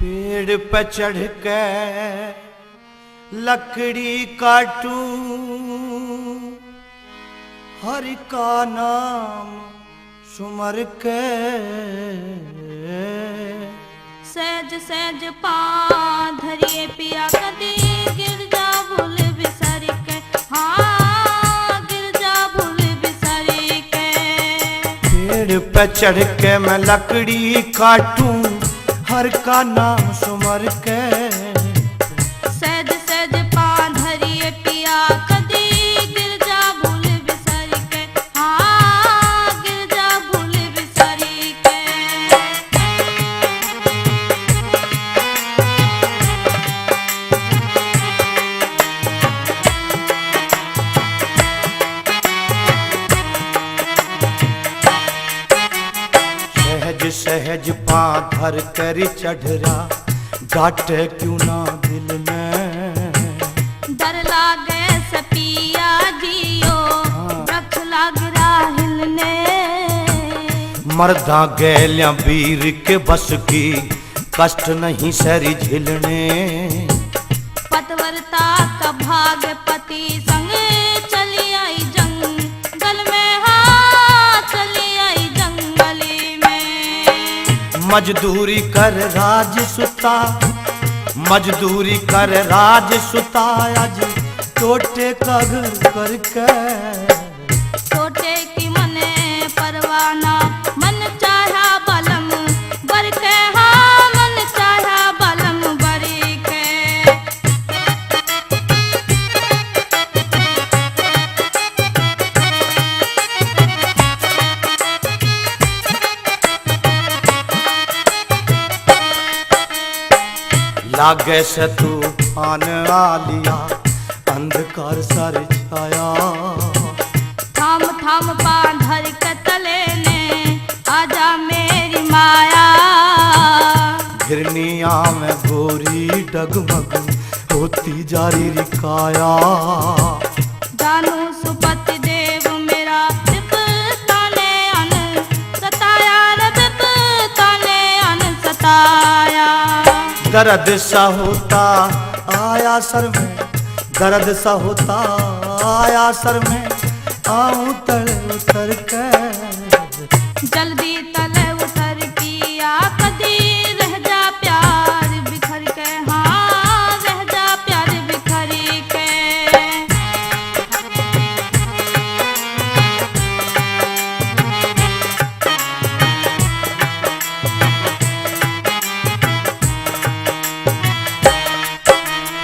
पेड़ पे चढ़ के लकड़ी काटूं हरि का नाम सुमर के। सहज सहज पा धरिए पिया कदी गिरजा भूल बिसर के। हाँ गिरजा भूल बिसर के। पेड़ पे चढ़ के मैं लकड़ी काटूं हर का नाम सुमर के। सहज सहज पा धरिए पिया कदी गिरजा भूल बिसर के। हाँ गिरजा भूल बिसर के। सहज सहज पा धर कर चढ़रा डाटे क्यों ना दिल में। डर लागे सपिया जियो रख लाग राहिलने। मर्दा गैलियां वीर के बस की कष्ट नहीं सरी झिलने। पतवरता का भाग पति संग चली आई जंगल में। हाँ चली आई जंगल में। मजदूरी कर राज सुता मजदूरी कर राज सुता आज टोटे का घर करके। छोटे की मने परवाना मन चाहा बलम बर के। हाँ मन चाहा बलम बर के। लागे से तूफान आलिया अंधकार सर छाया। थाम थाम बांधर के तले ने आजा मेरी माया। घिरनिया में गोरी डगमग होती जारी रिकाया। जानू सुपति देव मेरा दिप ताने अन सताया रे दिप ताने अन सताया। दर्द सा होता आया सर में दर्द सा होता आया सर में आऊं तले उतर के। जल्दी तले उतर पिया कदी रह जा प्यार बिखर के। हाँ रह जा प्यार बिखर के।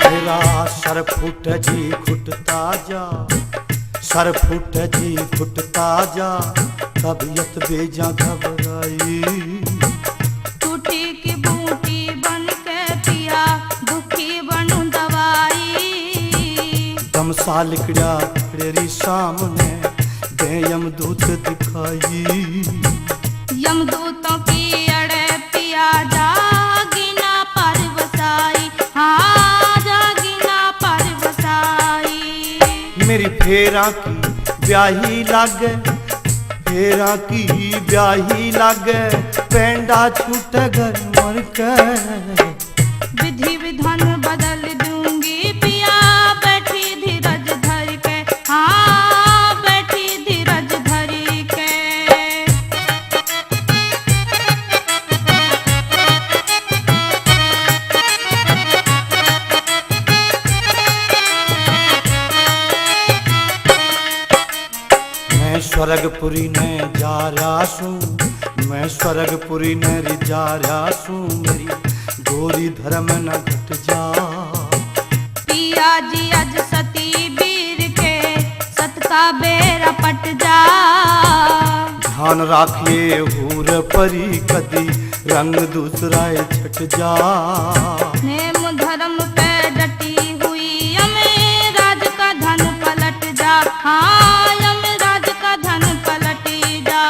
मेरा सर फूट जी घुटता जा सर फूट जी घुटता जा तबीयत बेजा घबराई। टूटी की बूटी बन के पिया दुखी बनू दवाई। दम सा लिकड़ा तेरी सामने दे यमदूत दिखाई। यमदूतों की अड़े पिया जागी ना पर बसाई। हाँ जागी ना पर बसाई। मेरी फेरा की ब्याही लागे फेरा की ब्याही लागे पेंडा छूटे घर मर के। विधि विधान बदल दूंगी पिया बैठी धीरज धर के। हाँ बैठी धीरज धर के। मैं स्वर्गपुरी ने जा रहा सूं मैं स्वर्गपुरी ने जा रहा सूं मेरी गोरी धर्म न घट जा। पिया जी अज सती वीर के सत का बेरा पट जा। ध्यान राखिए हूर परी कदी रंग दूसरा छट जा। नेम धर्म पे डटी हुई यमराज का धन पलट जा। हाँ यमराज का धन पलट जा।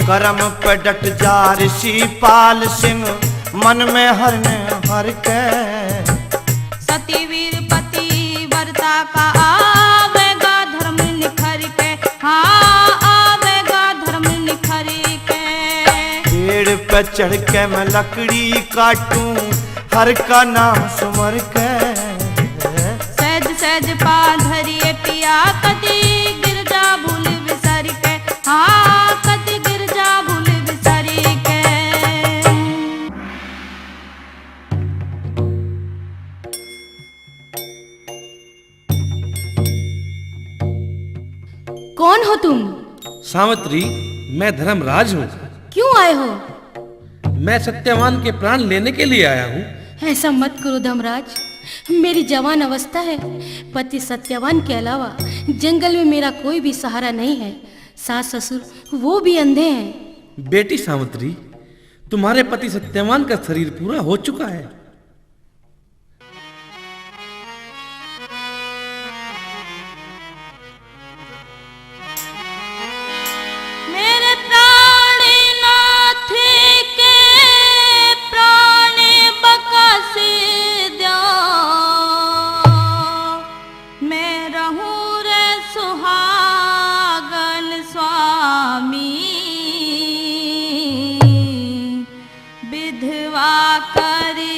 कर्म पे डट जा ऋषि पाल सिंह मन में हरने हर के। सती वीर पति वर्ता का आवेगा धर्म निखर के। हाँ आवेगा धर्म निखर के। पेड़ पे चढ़ के मैं लकड़ी काटूं हर का नाम सुमर के। सहज सहज पा धरिए पिया कदी गिरजा भूल बिसर के। हाँ कदी गिरजा भूल बिसर के। कौन हो तुम? सावित्री, मैं धर्मराज हूँ। क्यों आए हो? मैं सत्यवान के प्राण लेने के लिए आया हूँ। ऐसा मत करो धर्मराज, मेरी जवान अवस्था है। पति सत्यवान के अलावा जंगल में मेरा कोई भी सहारा नहीं है। सास ससुर वो भी अंधे हैं। बेटी सावित्री, तुम्हारे पति सत्यवान का शरीर पूरा हो चुका है। मेरे प्राणनाथ के प्राण बकस दो। मैं रहूं रे सुहागन स्वामी। विधवा करे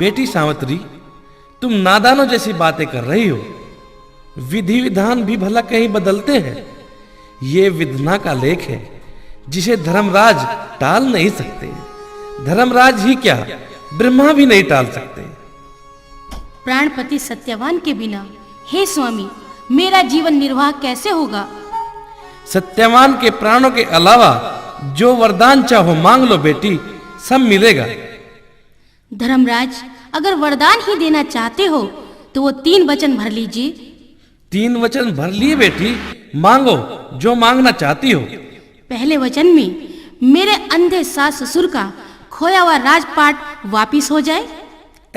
बेटी सावित्री, तुम नादानों जैसी बातें कर रही हो। विधि विधान भी भला कहीं बदलते हैं। ये विधना का लेख है जिसे धर्मराज टाल नहीं सकते। धर्मराज ही क्या, ब्रह्मा भी नहीं टाल सकते। प्राणपति सत्यवान के बिना हे स्वामी मेरा जीवन निर्वाह कैसे होगा? सत्यवान के प्राणों के अलावा जो वरदान चाहो मांग लो बेटी, सब मिलेगा। धर्मराज, अगर वरदान ही देना चाहते हो तो वो 3 वचन भर लीजिए। 3 वचन भर लिए बेटी, मांगो जो मांगना चाहती हो। पहले वचन में मेरे अंधे सास ससुर का खोया हुआ राजपाट वापिस हो जाए।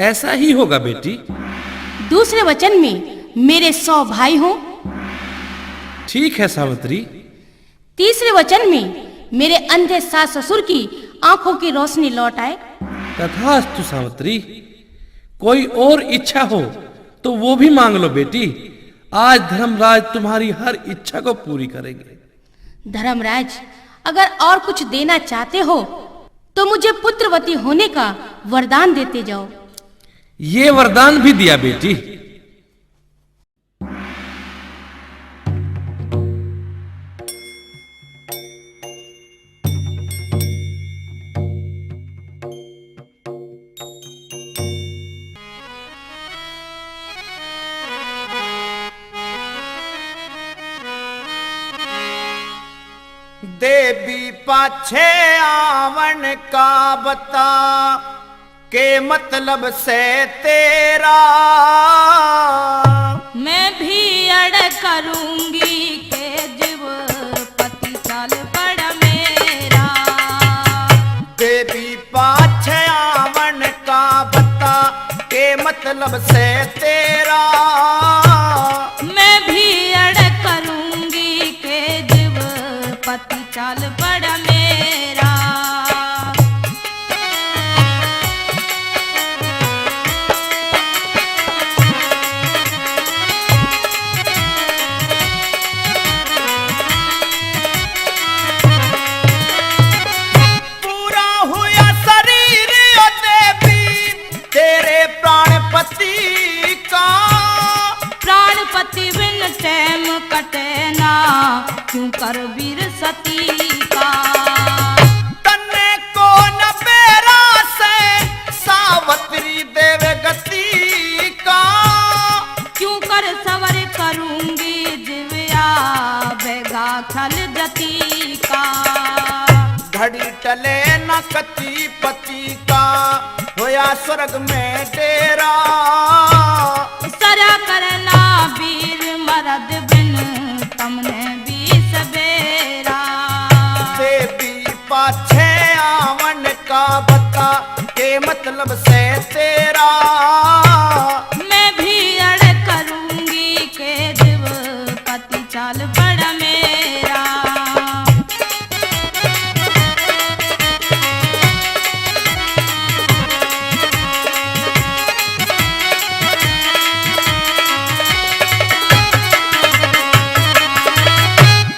ऐसा ही होगा बेटी। दूसरे वचन में मेरे 100 भाई हों। ठीक है सावित्री। तीसरे वचन में मेरे अंधे सास ससुर की आंखों की रोशनी लौट आए। तथास्तु सावित्री। कोई और इच्छा हो तो वो भी मांग लो बेटी। आज धर्मराज तुम्हारी हर इच्छा को पूरी करेंगे। धर्मराज, अगर और कुछ देना चाहते हो तो मुझे पुत्रवती होने का वरदान देते जाओ। ये वरदान भी दिया बेटी। देवी पाछे आवन का बता के मतलब से तेरा मैं भी अड़ करूंगी के जीव पति चाल पड़ मेरा। देवी पाछे आवन का बता के मतलब से तेरा मैं भी अड़ करूंगी के जीव पति चाल पड़ मेरा। पूरा हुआ शरीर ओ देवी तेरे प्राणपति का। प्राणपति बिन टैम कटे ना क्यों कर वीर सती का। तन्ने को न बेरा से सावित्री देव गति का। क्यों कर सवर करूंगी दिव्या बेगा खल जती का। घड़ी टले न कति पति का होया स्वर्ग में डेरा। सरा करना वीर मरद बिन तमने भी सवेरा। देवी पाछे आवन का बता के मतलब से तेरा मैं भी अड़ करूंगी के दिव पति चाल पड़ मेरा।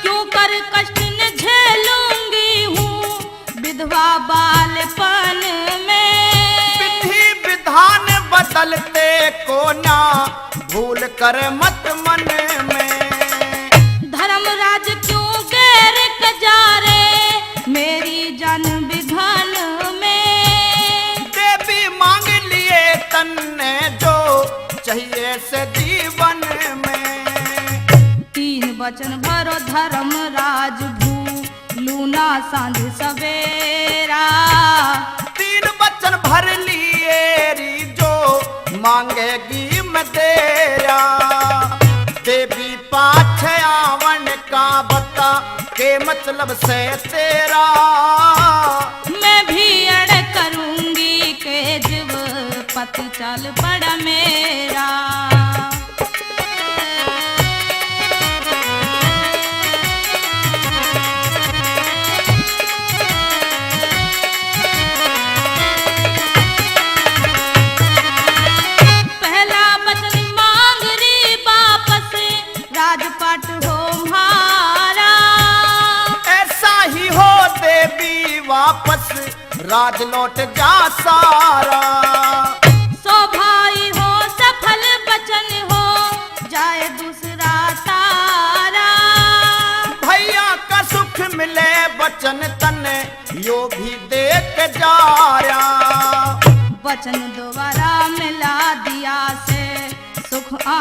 क्यों कर कष्ट न झेलूंगी हूँ विधवा बालपन में। विधि विधान बदलते को ना भूल कर मत मन में। धर्मराज क्यों गैर कजारे मेरी जन विधान में। देवी मांग लिए तन्ने जो चाहिए से जीवन में। 3 वचन भरो धर्मराज भू लूना सांझ सवेरा। 3 वचन भर लिए री जो मांगेगी मैं तेरा। देवी पाछे आवन का बता के मतलब से तेरा मैं भी अड़ करूंगी के जीव पति चाल पड़ मेरा। पहला वचन मांग री वापस राजपाट हो म्हारा। ऐसा ही हो देवी वापस राज लौट जा सारा।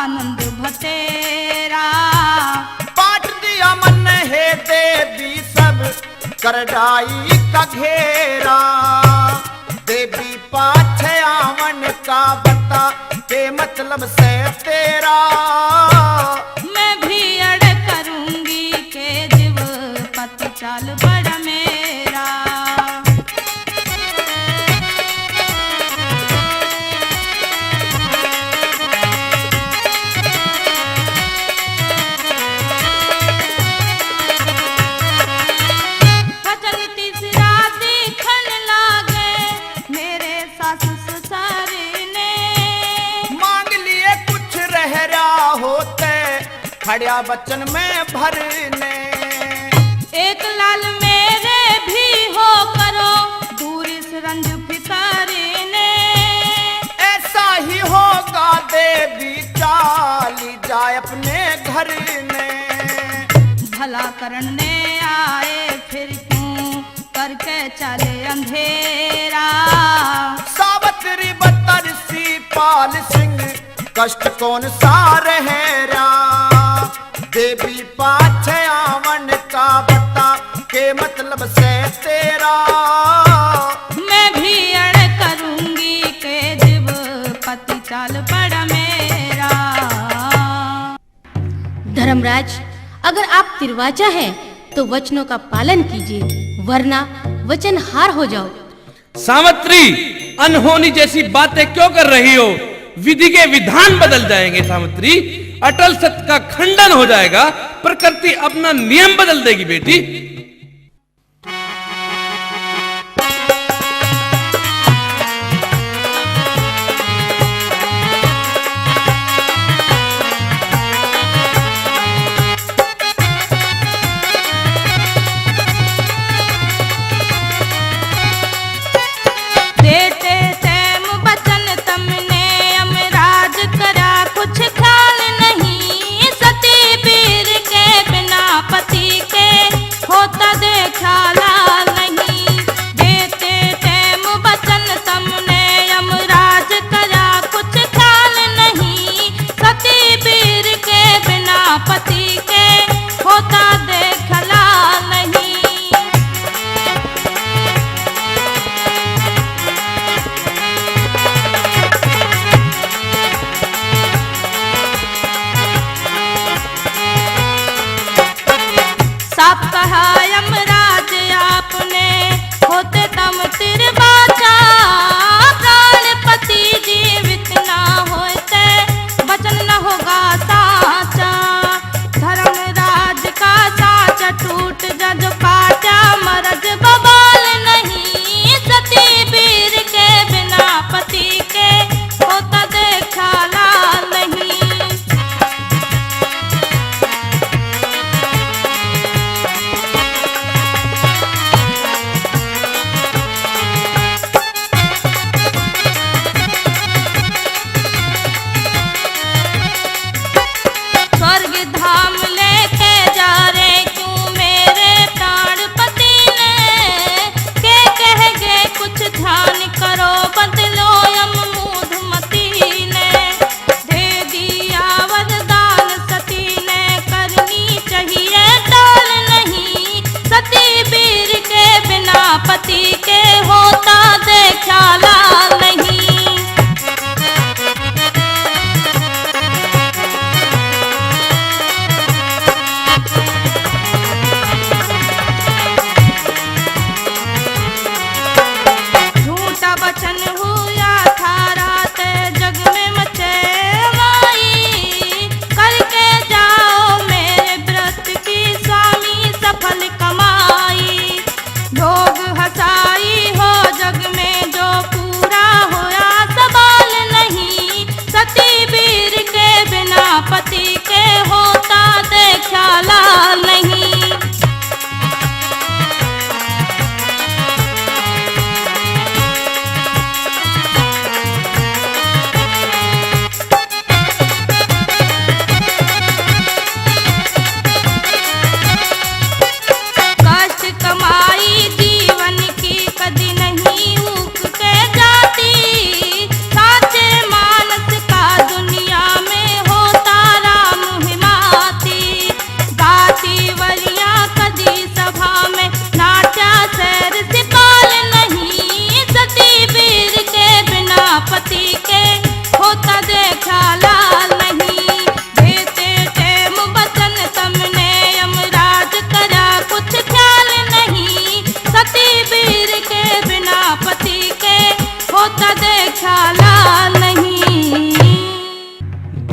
आनंद भतेरा। बांट दिया मन है देवी सब कर डाई का घेरा। देवी पाछे आवन का बता के मतलब से तेरा। मैं भी अड़ करूंगी के जीव पति चाल बड़ा मेरा। खड़िया बचन में भरने। एक लाल मेरे भी हो करो दूर इस रंज फिकरने। ऐसा ही होगा देवी चाली जाए अपने घर में। भला करने आए फिर क्यों करके चले अंधेरा। सावित्री बतरसी पाल सिंह कष्ट कौन सा रहेरा। देवी पाछे आवन का बता के मतलब से तेरा। मैं भी अड़ करूंगी के जीव पति चाल बड़ा मेरा। धर्मराज, अगर आप तिरवाचा हैं तो वचनों का पालन कीजिए, वरना वचन हार हो जाओ। सावित्री, अनहोनी जैसी बातें क्यों कर रही हो? विधि के विधान बदल जाएंगे सावित्री। अटल सत्य का खंडन हो जाएगा। प्रकृति अपना नियम बदल देगी बेटी। हो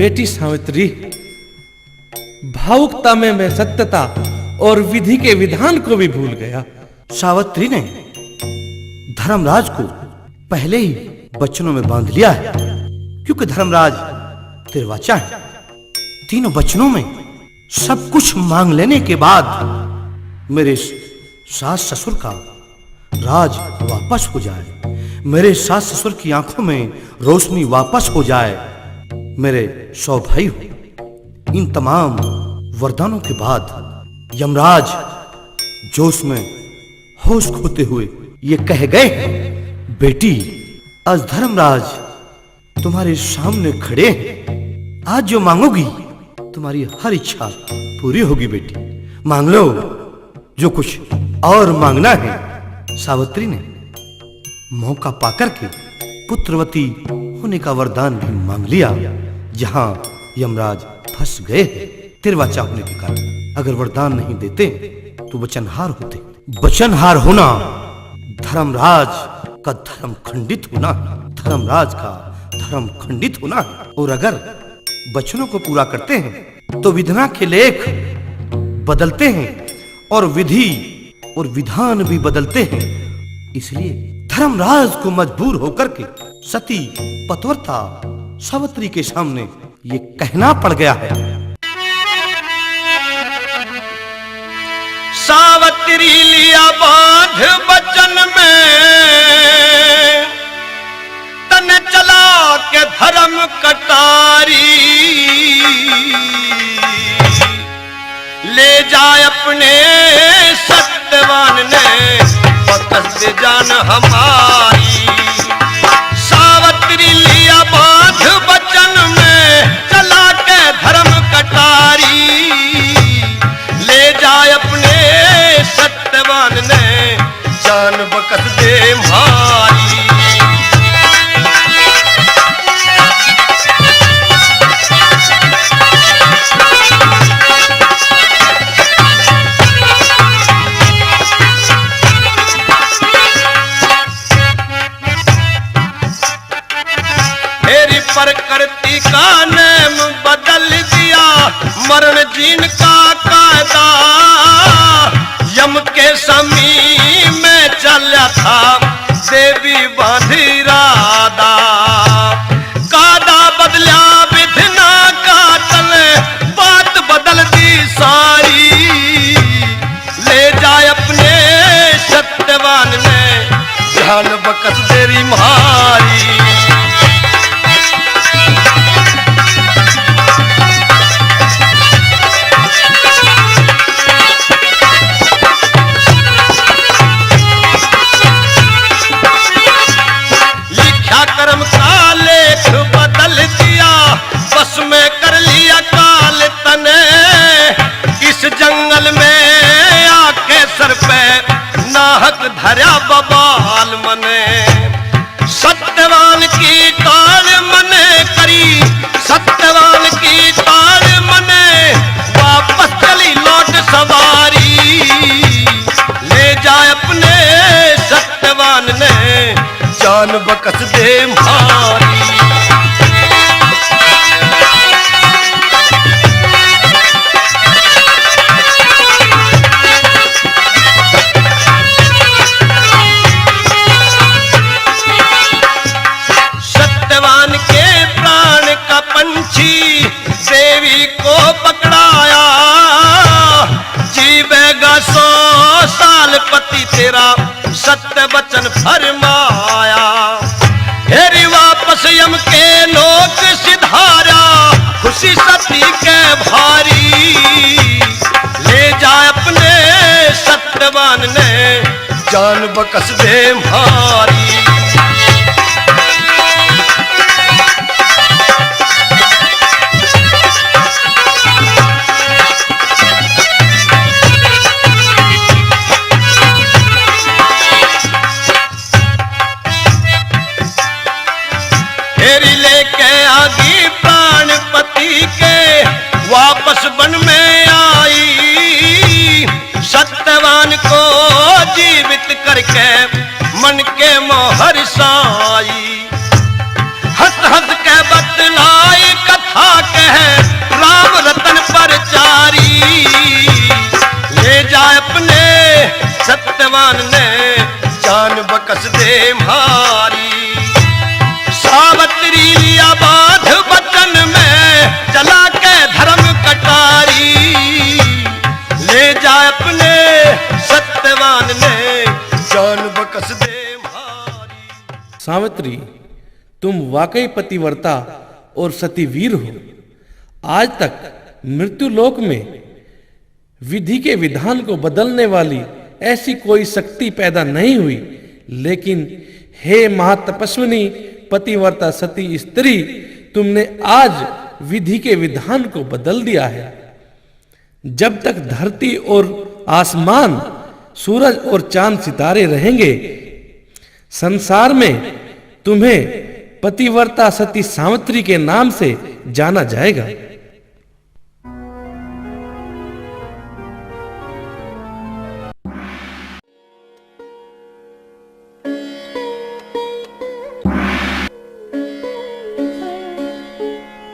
बेटी सावित्री, भावुकता में मैं सत्यता और विधि के विधान को भी भूल गया। सावित्री ने धर्मराज को पहले ही बचनों में बांध लिया है, क्योंकि धर्मराज तिरवाचा है। तीनों बचनों में सब कुछ मांग लेने के बाद मेरे सास ससुर का राज वापस हो जाए, मेरे सास ससुर की आंखों में रोशनी वापस हो जाए, मेरे 100 भाई हो। इन तमाम वरदानों के बाद यमराज जोश में होश खोते हुए ये कह गए, बेटी आज धर्मराज तुम्हारे सामने खड़े हैं, आज जो मांगोगी तुम्हारी हर इच्छा पूरी होगी। बेटी मांग लो जो कुछ और मांगना है। सावित्री ने मौका पाकर के पुत्रवती होने का वरदान भी मांग लिया। जहां यमराज फंस गए तिरवाचा होने के कारण, अगर वरदान नहीं देते तो वचनहार होते। वचनहार होना धर्मराज का धर्म खंडित होना, धर्मराज का धर्म खंडित होना। और अगर वचनों को पूरा करते हैं तो विधना के लेख बदलते हैं और विधि और विधान भी बदलते हैं। इसलिए धर्मराज को मजबूर होकर के सती पतिव्रता सावित्री के सामने ये कहना पड़ गया है। सावित्री लिया बांध बचन में, तन चला के धर्म कटारी, ले जाए अपने सत्यवान ने बकस जान हमारी। सावित्री लिया बांध बचन में, चला के धर्म कटारी, ले जाए अपने सत्यवान ने जान बकस दे मारी। प्रकृति का नेम बदल दिया, मरण जीन का कायदा, यम के समी में चला था देवी बांधी राधा। कादा बदला विधना का तले, बात बदल दी सारी, ले जाए अपने सत्यवान ने जान बकस तेरी मारी। कर्म का लेख बदल दिया, बस में कर लिया काल तने, इस जंगल में आके सर पे नाहक धरा बबाल मने। सत्यवान की ताल मने करी, सत्यवान की ताल मने, वापस चली लौट सवारी, ले जाए अपने सत्यवान ने जान बकस दे मारी। सत्यवान के प्राण का पंछी देवी को पकड़ाया, जीवेगा 100 साल पति तेरा सत्य वचन फरमाया। हेरी वापस यम के लोक सिधारा, खुशी सती के भारी, ले जाए अपने सत्यवान ने जान बकस दे मारी। वापस वन में आई, सत्यवान को जीवित करके मन के मोहर साई। हंस हंस के बतलाई कथा के सावित्री, तुम वाकई पतिव्रता और सतीवीर हो। आज तक मृत्युलोक में विधि के विधान को बदलने वाली ऐसी कोई शक्ति पैदा नहीं हुई, लेकिन हे महातपस्विनी पतिव्रता सती स्त्री, तुमने आज विधि के विधान को बदल दिया है। जब तक धरती और आसमान, सूरज और चांद सितारे रहेंगे, संसार में तुम्हें पतिव्रता सती सावित्री के नाम से जाना जाएगा।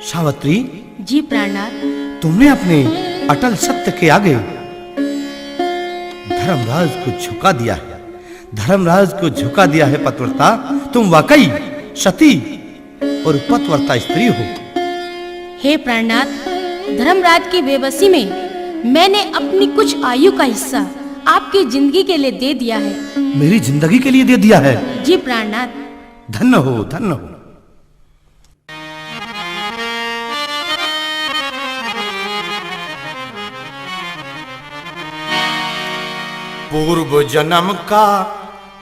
सावित्री, जी प्राणनाथ। तुमने अपने अटल सत्य के आगे धर्मराज को झुका दिया है। धर्मराज को झुका दिया है पतिव्रता। तुम वाकई सती और पतिव्रता स्त्री हो। हे प्राणनाथ, धर्मराज की बेबसी में मैंने अपनी कुछ आयु का हिस्सा आपकी जिंदगी के लिए दे दिया है। मेरी जिंदगी के लिए दे दिया है? जी प्राणनाथ। धन्य हो, धन्य हो। पूर्व जन्म का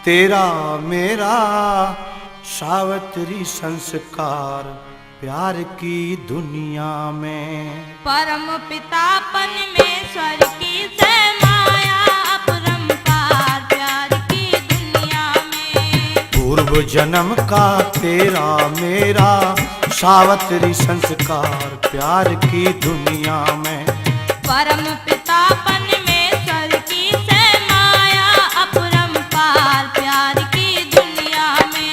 तेरा मेरा सावित्री संस्कार प्यार की दुनिया में। परम पितापन में स्वर की से माया अपरंपार प्यार की दुनिया में। पूर्व जन्म का तेरा मेरा सावित्री संस्कार प्यार की दुनिया में। परम पितापन में स्वर की से माया अपरंपार प्यार की दुनिया में।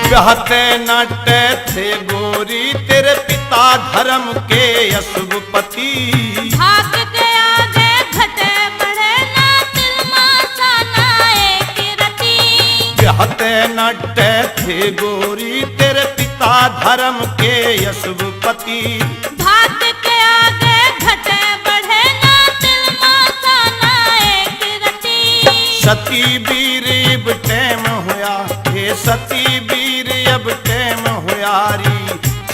ब्याहते नाटे थे गोरी तेरे पिता धर्म के यशुपति। भाग के आगे घटे बढ़े ना दिल मासा ना एक रति। ब्याहते नाटे थे गोरी तेरे पिता धर्म के यशुपति। भाग के आगे घटे बढ़े ना दिल मासा ना एक रति। सती वीर अब टैम होया, हे सती वीर अब टैम होयारी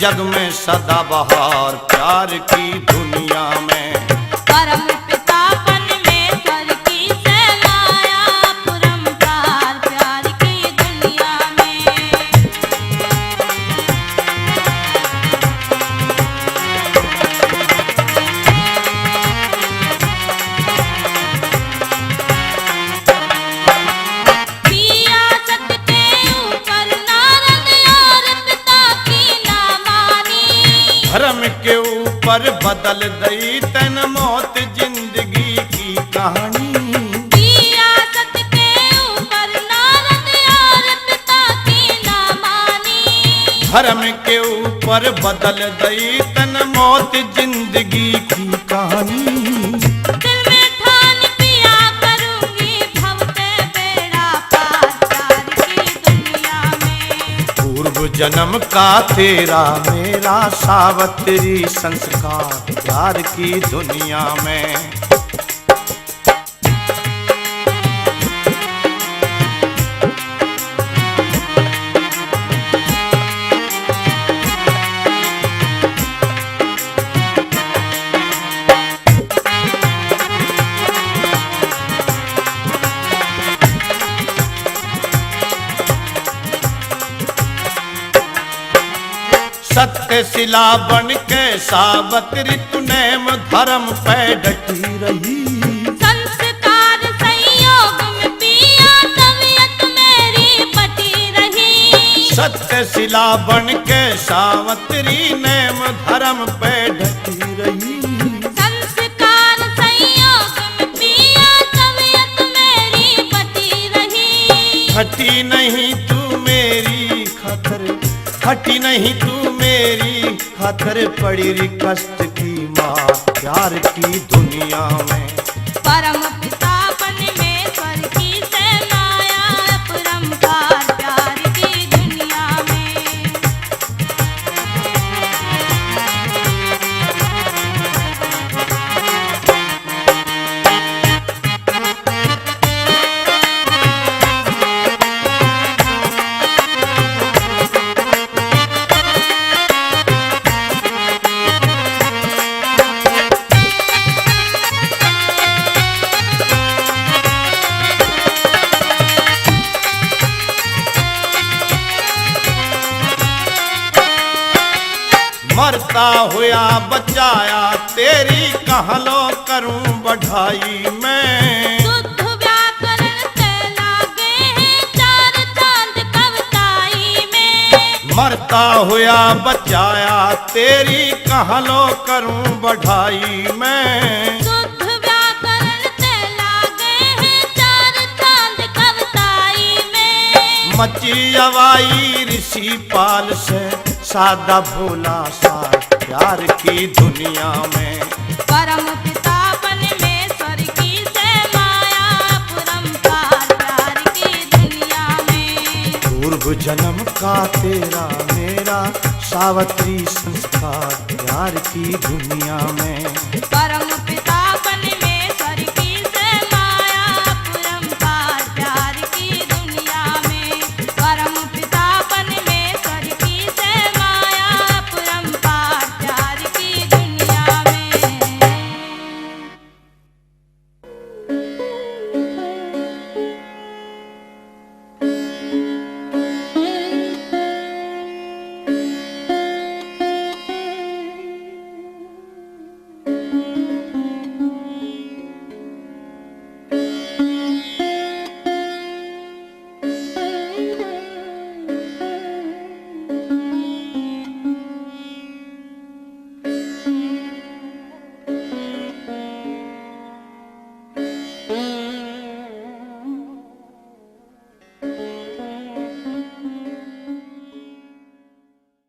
जग में सदा बहार प्यार की दुनिया में। परम पितापन में स्वर की से माया अपरंपार प्यार की दुनिया में। दिया सत के ऊपर नारद और पिता की ना मानी। धर्म के ऊपर बदल दई तन मौत जिंदगी की कहानी। दिया सत के ऊपर नारद और पिता की ना मानी। धर्म के ऊपर बदल दई तन मौत जिंदगी की कहानी। दिल में ठान पिया करूंगी भवते बेड़ा पार प्यार की दुनिया में। पूर्व जन्म का तेरा मेरा सावित्री संस्कार प्यार की दुनिया में। सत्य शिला बन के सावित्री तू नेम धर्म पे डटी रही। संस्कार संयोग में पिया तबीयत मेरी बटी रही। सत्य शिला बन के सावित्री नेम धर्म पे डटी रही। संस्कार संयोग में पिया तबीयत मेरी बटी रही। हटी नहीं तू मेरी खातिर, हटी नहीं तू मेरी मेरी खातर पड़ी री कष्ट की माँ प्यार की दुनिया में। परम पिता परमेश्वर की से माया अपरंपार प्यार की दुनिया में। मरता हुआ बचाया तेरी कहाँ लो करूं बढ़ाई मैं। शुद्ध व्याकरण से लागे हैं चार चांद कविताई में। मरता हुआ बचाया तेरी कहाँ लो करूं बढ़ाई मैं। शुद्ध व्याकरण से लागे हैं चार चांद कविताई में। मची अवाई ऋषि पाल से सादा भोला सा प्यार की दुनिया में। परम पिता परमेश्वर की से माया अपरंपार प्यार की दुनिया में। पूर्व जन्म का तेरा मेरा सावित्री संस्कार प्यार की दुनिया में। परम